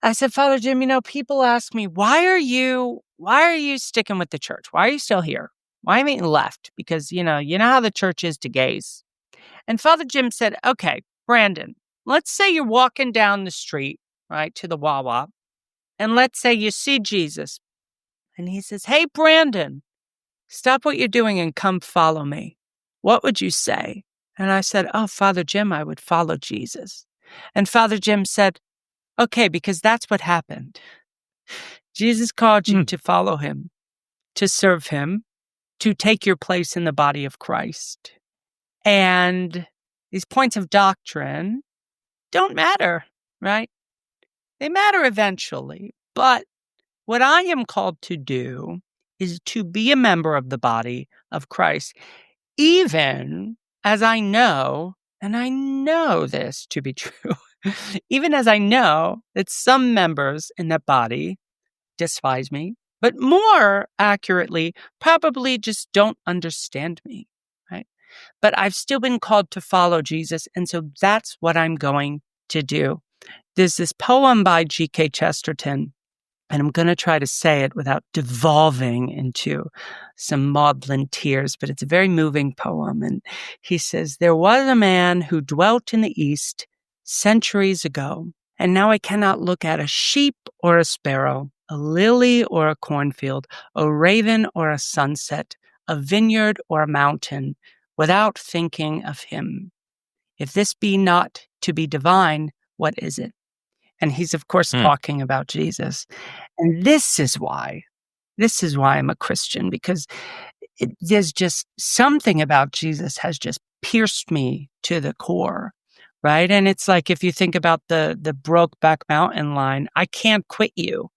I said, Father Jim, people ask me, why are you sticking with the church? Why are you still here? Why haven't you left? Because, you know how the church is to gays. And Father Jim said, okay, Brandon, let's say you're walking down the street, right, to the Wawa, and let's say you see Jesus. And he says, hey, Brandon, stop what you're doing and come follow me. What would you say? And I said, oh, Father Jim, I would follow Jesus. And Father Jim said, okay, because that's what happened. Jesus called you to follow him, to serve him, to take your place in the body of Christ. And these points of doctrine don't matter, right? They matter eventually. But what I am called to do is to be a member of the body of Christ, even as I know, and I know this to be true, even as I know that some members in that body despise me, but more accurately, probably just don't understand me, right? But I've still been called to follow Jesus, and so that's what I'm going to do. There's this poem by G.K. Chesterton, and I'm going to try to say it without devolving into some maudlin tears, but it's a very moving poem. And he says, there was a man who dwelt in the East centuries ago, and now I cannot look at a sheep or a sparrow, a lily or a cornfield, a raven or a sunset, a vineyard or a mountain, without thinking of him. If this be not to be divine, what is it? And he's, of course, talking about Jesus. And this is why I'm a Christian, because there's just something about Jesus has just pierced me to the core, right? And it's like, if you think about the Brokeback Mountain line, I can't quit you.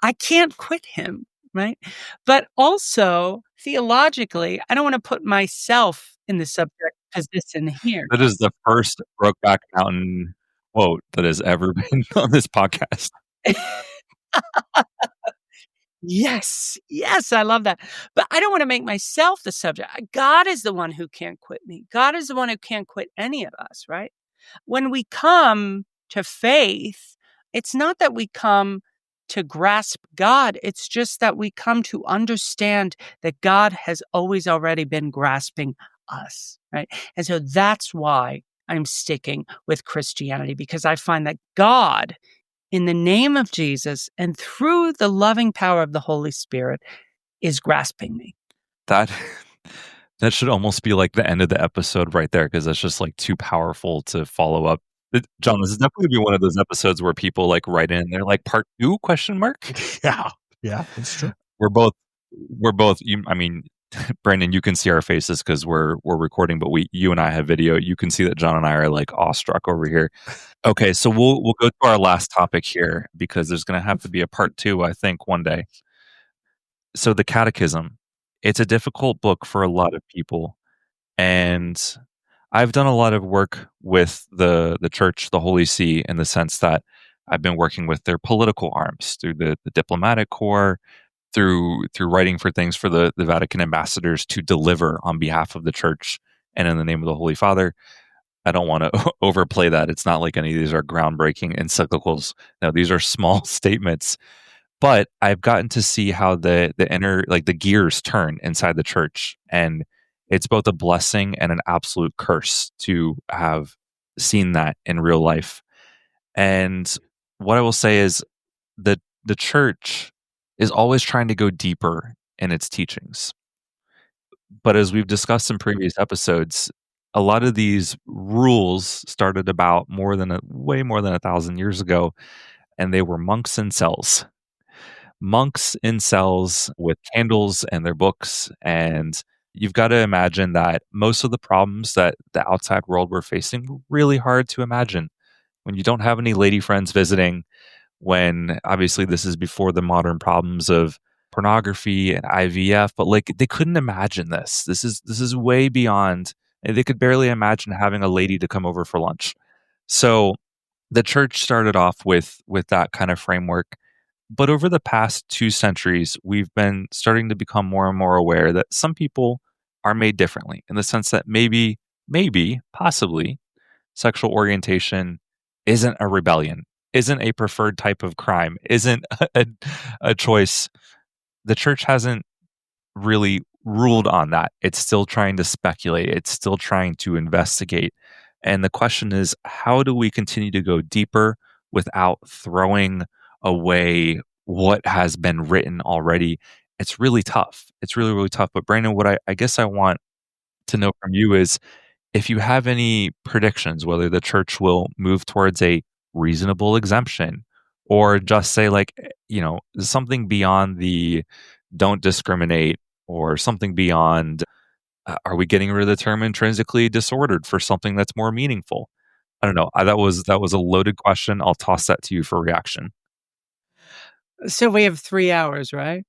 I can't quit him, right? But also, theologically, I don't want to put myself in the subject position here. That is the first Brokeback Mountain quote that has ever been on this podcast. Yes, I love that. But I don't want to make myself the subject. God is the one who can't quit me. God is the one who can't quit any of us, right? When we come to faith, it's not that we come to grasp God. It's just that we come to understand that God has always already been grasping us, right? And so that's why I'm sticking with Christianity, because I find that God, in the name of Jesus and through the loving power of the Holy Spirit, is grasping me. That should almost be like the end of the episode right there, because that's just like too powerful to follow up. John, this is definitely be one of those episodes where people like write in, they're like, part 2 ? Yeah, that's true. We're both Brandon, you can see our faces because we're recording, but you and I have video. You can see that John and I are like awestruck over here. Okay, so we'll go to our last topic here, because there's going to have to be a part 2, I think, one day. So the Catechism, it's a difficult book for a lot of people, and I've done a lot of work with the Church, the Holy See, in the sense that I've been working with their political arms through the diplomatic corps, through writing for things for the Vatican ambassadors to deliver on behalf of the Church and in the name of the Holy Father. I don't want to overplay that. It's not like any of these are groundbreaking encyclicals. No, these are small statements. But I've gotten to see how the inner, like the gears turn inside the Church. And it's both a blessing and an absolute curse to have seen that in real life. And what I will say is that the Church is always trying to go deeper in its teachings. But as we've discussed in previous episodes, a lot of these rules started about way more than 1,000 years ago, and they were monks in cells. Monks in cells with candles and their books, and you've got to imagine that most of the problems that the outside world were facing were really hard to imagine. When you don't have any lady friends visiting, when obviously this is before the modern problems of pornography and IVF, but like they couldn't imagine this. This is way beyond, and they could barely imagine having a lady to come over for lunch. So the church started off with that kind of framework. But over the past 2 centuries, we've been starting to become more and more aware that some people are made differently in the sense that maybe, possibly, sexual orientation isn't a rebellion, isn't a preferred type of crime, isn't a choice. The church hasn't really ruled on that. It's still trying to speculate, it's still trying to investigate. And the question is, how do we continue to go deeper without throwing away what has been written already? It's really tough. It's really, really tough. But Brandon, what I guess I want to know from you is if you have any predictions whether the church will move towards a reasonable exemption or just say like, something beyond the don't discriminate, or something beyond are we getting rid of the term intrinsically disordered for something that's more meaningful? I don't know. That was a loaded question. I'll toss that to you for reaction. So we have 3 hours, right?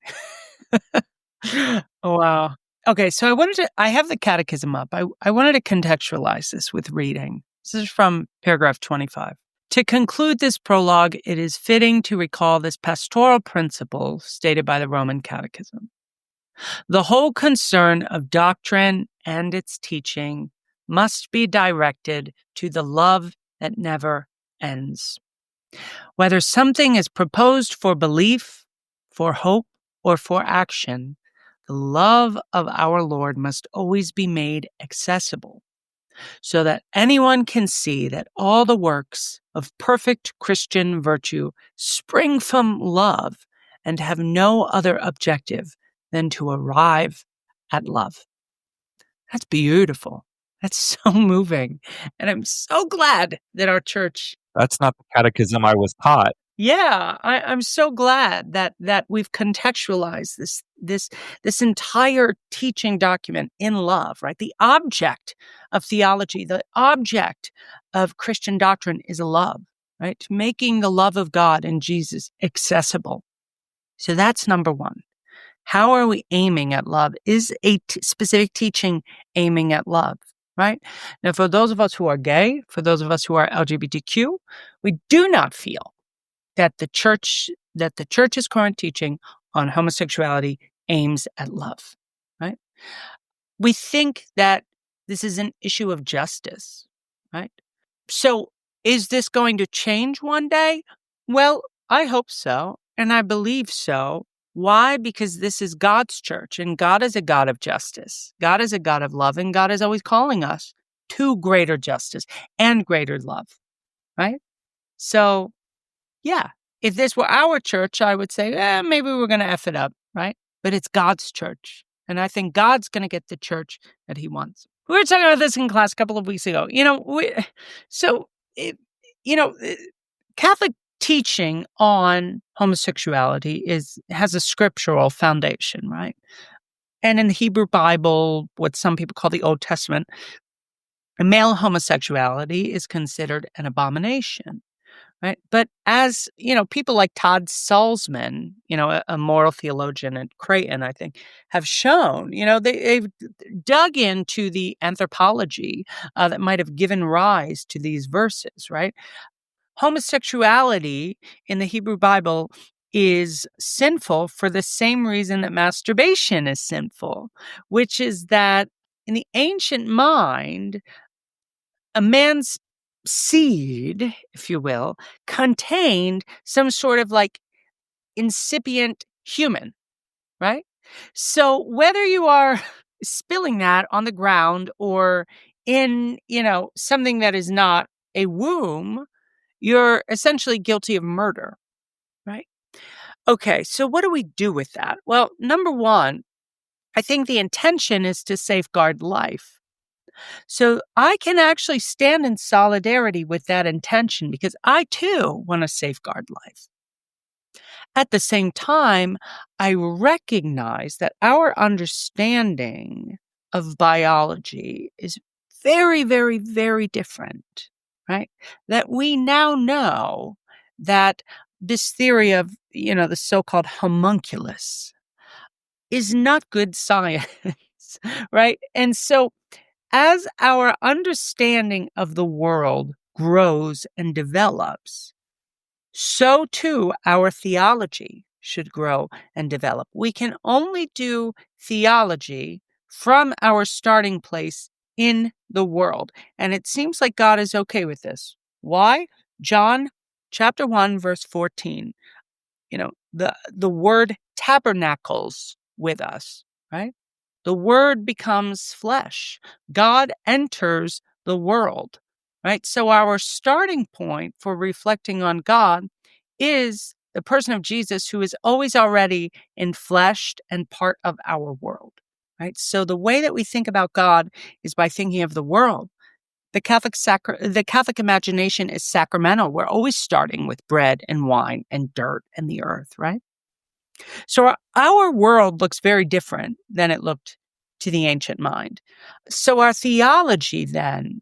Wow. Okay, so I have the Catechism up. I wanted to contextualize this with reading. This is from paragraph 25. To conclude this prologue, it is fitting to recall this pastoral principle stated by the Roman Catechism. The whole concern of doctrine and its teaching must be directed to the love that never ends. Whether something is proposed for belief, for hope, or for action, the love of our Lord must always be made accessible, so that anyone can see that all the works of perfect Christian virtue spring from love and have no other objective than to arrive at love. That's beautiful. That's so moving. And I'm so glad that our church... That's not the catechism I was taught. Yeah, I'm so glad that we've contextualized this entire teaching document in love, right? The object of theology, the object of Christian doctrine is love, right? Making the love of God and Jesus accessible. So that's number one. How are we aiming at love? Is a specific teaching aiming at love, right? Now, for those of us who are gay, for those of us who are LGBTQ, we do not feel that the church's current teaching on homosexuality aims at love, right? We think that this is an issue of justice, right? So is this going to change one day? Well, I hope so, and I believe so. Why? Because this is God's church, and God is a God of justice. God is a God of love, and God is always calling us to greater justice and greater love, right? So, yeah, if this were our church, I would say, maybe we're going to F it up, right? But it's God's church, and I think God's going to get the church that he wants. We were talking about this in class a couple of weeks ago. Catholic teaching on homosexuality has a scriptural foundation, right? And in the Hebrew Bible, what some people call the Old Testament, male homosexuality is considered an abomination, right? But as, people like Todd Salzman, a moral theologian at Creighton, I think, have shown, they've dug into the anthropology that might have given rise to these verses, right? Homosexuality in the Hebrew Bible is sinful for the same reason that masturbation is sinful, which is that in the ancient mind, a man's seed, if you will, contained some sort of like incipient human, right? So whether you are spilling that on the ground or in, something that is not a womb, you're essentially guilty of murder, right? Okay, so what do we do with that? Well, number one, I think the intention is to safeguard life. So I can actually stand in solidarity with that intention because I too want to safeguard life. At the same time, I recognize that our understanding of biology is very, very, very different, right? That we now know that this theory of, the so-called homunculus is not good science, right? And so as our understanding of the world grows and develops, so too our theology should grow and develop. We can only do theology from our starting place in the world. And it seems like God is okay with this. Why? John chapter 1, verse 14. The word tabernacles with us, right? The word becomes flesh. God enters the world, right? So our starting point for reflecting on God is the person of Jesus, who is always already enfleshed and part of our world, right? So the way that we think about God is by thinking of the world. The Catholic imagination is sacramental. We're always starting with bread and wine and dirt and the earth, right? So our world looks very different than it looked to the ancient mind. So our theology then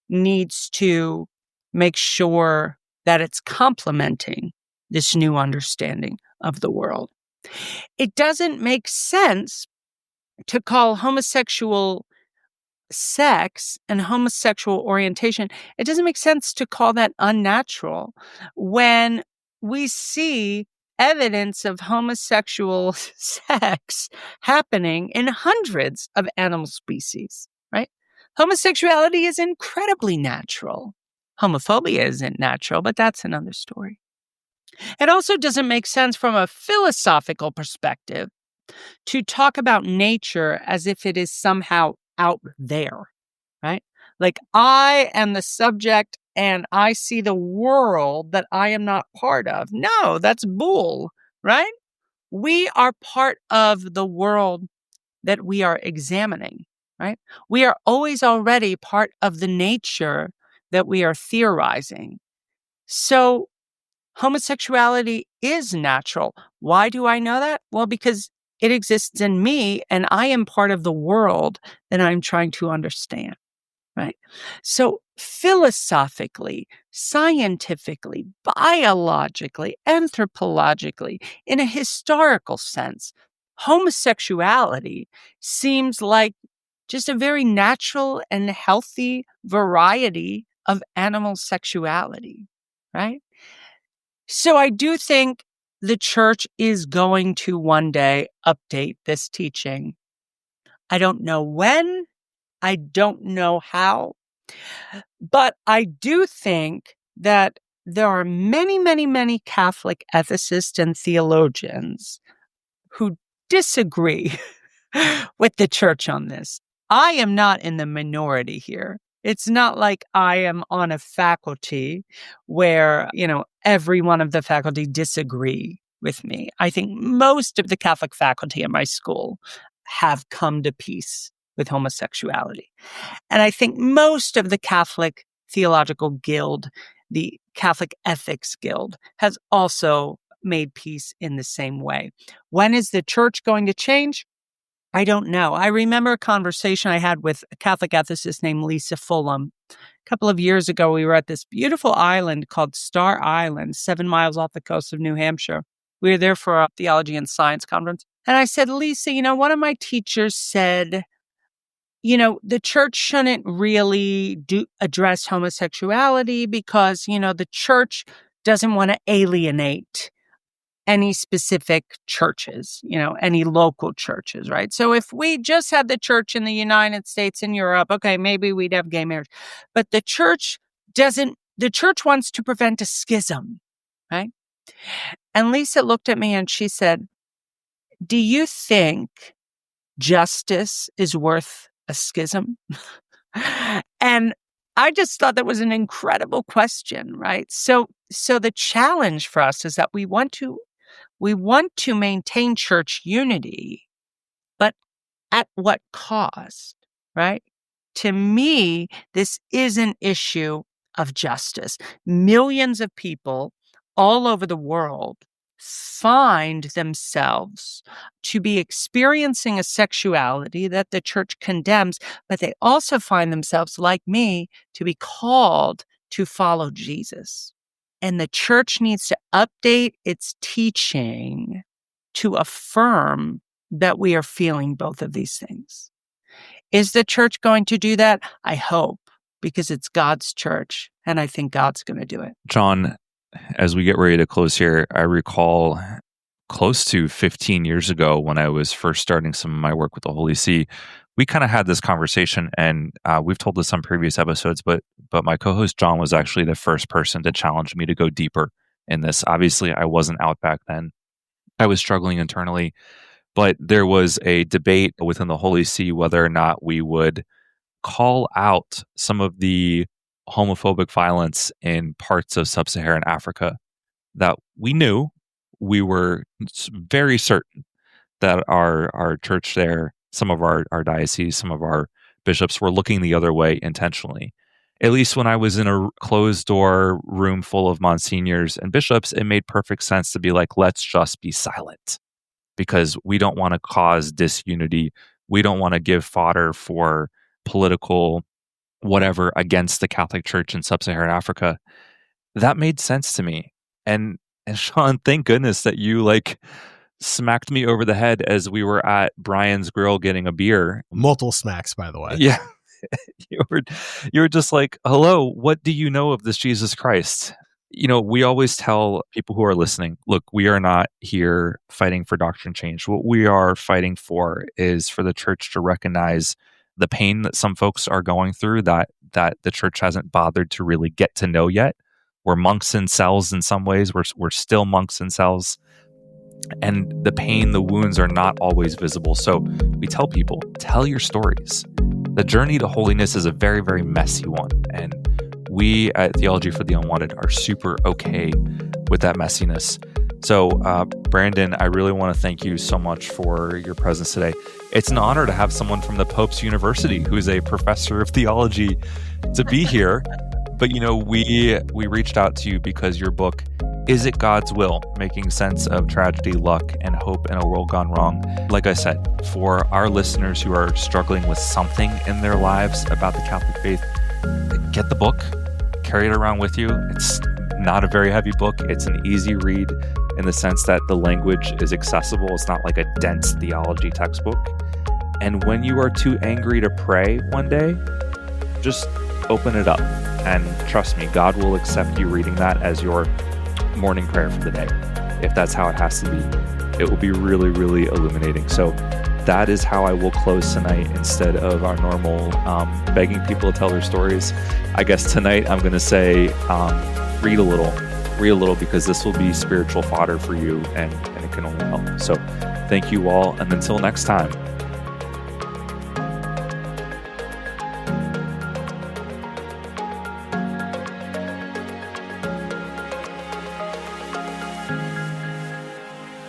needs to make sure that it's complementing this new understanding of the world. It doesn't make sense to call homosexual sex and homosexual orientation, it doesn't make sense to call that unnatural when we see evidence of homosexual sex happening in hundreds of animal species, right? Homosexuality is incredibly natural. Homophobia isn't natural, but that's another story. It also doesn't make sense from a philosophical perspective to talk about nature as if it is somehow out there, right? Like I am the subject and I see the world that I am not part of. No, that's bull, right? We are part of the world that we are examining, right? We are always already part of the nature that we are theorizing. So homosexuality is natural. Why do I know that? Well, because it exists in me and I am part of the world that I'm trying to understand, right? So philosophically, scientifically, biologically, anthropologically, in a historical sense, homosexuality seems like just a very natural and healthy variety of animal sexuality, right? So I do think the church is going to one day update this teaching. I don't know when, I don't know how, but I do think that there are many, many, many Catholic ethicists and theologians who disagree with the church on this. I am not in the minority here. It's not like I am on a faculty where, every one of the faculty disagree with me. I think most of the Catholic faculty at my school have come to peace with homosexuality. And I think most of the Catholic Theological Guild, the Catholic Ethics Guild, has also made peace in the same way. When is the church going to change? I don't know. I remember a conversation I had with a Catholic ethicist named Lisa Fulham. A couple of years ago, we were at this beautiful island called Star Island, 7 miles off the coast of New Hampshire. We were there for a theology and science conference. And I said, Lisa, one of my teachers said, the church shouldn't really address homosexuality because, the church doesn't want to alienate any specific churches, any local churches, right? So if we just had the church in the United States and Europe, okay, maybe we'd have gay marriage. But the church wants to prevent a schism, right? And Lisa looked at me and she said, do you think justice is worth a schism? And I just thought that was an incredible question, right? So the challenge for us is that we want to maintain church unity, but at what cost, right? To me, this is an issue of justice. Millions of people all over the world find themselves to be experiencing a sexuality that the church condemns, but they also find themselves, like me, to be called to follow Jesus. And the church needs to update its teaching to affirm that we are feeling both of these things. Is the church going to do that? I hope, because it's God's church, and I think God's going to do it. John, as we get ready to close here, I recall close to 15 years ago when I was first starting some of my work with the Holy See, we kind of had this conversation, and we've told this on previous episodes, but my co-host John was actually the first person to challenge me to go deeper in this. Obviously, I wasn't out back then. I was struggling internally, but there was a debate within the Holy See whether or not we would call out some of the homophobic violence in parts of sub-Saharan Africa that we knew, we were very certain that our church there, some of our diocese, some of our bishops were looking the other way intentionally. At least when I was in a closed door room full of monsignors and bishops, it made perfect sense to be like, let's just be silent, because we don't want to cause disunity. We don't want to give fodder for political whatever against the Catholic Church in sub-Saharan Africa. That made sense to me. And Sean, thank goodness that you smacked me over the head as we were at Brian's Grill getting a beer. Multiple smacks, by the way. Yeah. You were just like, hello, what do you know of this Jesus Christ? We always tell people who are listening, look, we are not here fighting for doctrine change. What we are fighting for is for the church to recognize the pain that some folks are going through that the church hasn't bothered to really get to know yet. We're monks in cells in some ways. We're still monks in cells. And the pain, the wounds are not always visible. So we tell people, tell your stories. The journey to holiness is a very, very messy one. And we at Theology for the Unwanted are super okay with that messiness. So, Brandon, I really want to thank you so much for your presence today. It's an honor to have someone from the Pope's University who's a professor of theology to be here. But, we reached out to you because your book, Is It God's Will? Making Sense of Tragedy, Luck, and Hope in a World Gone Wrong. Like I said, for our listeners who are struggling with something in their lives about the Catholic faith, get the book, carry it around with you. It's not a very heavy book. It's an easy read in the sense that the language is accessible. It's not like a dense theology textbook. And when you are too angry to pray one day, just open it up. And trust me, God will accept you reading that as your morning prayer for the day. If that's how it has to be, it will be really, really illuminating. So that is how I will close tonight instead of our normal begging people to tell their stories. I guess tonight I'm going to say read a little, because this will be spiritual fodder for you, and it can only help. So thank you all, and until next time.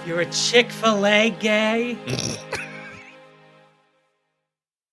You're a Chick-fil-A gay?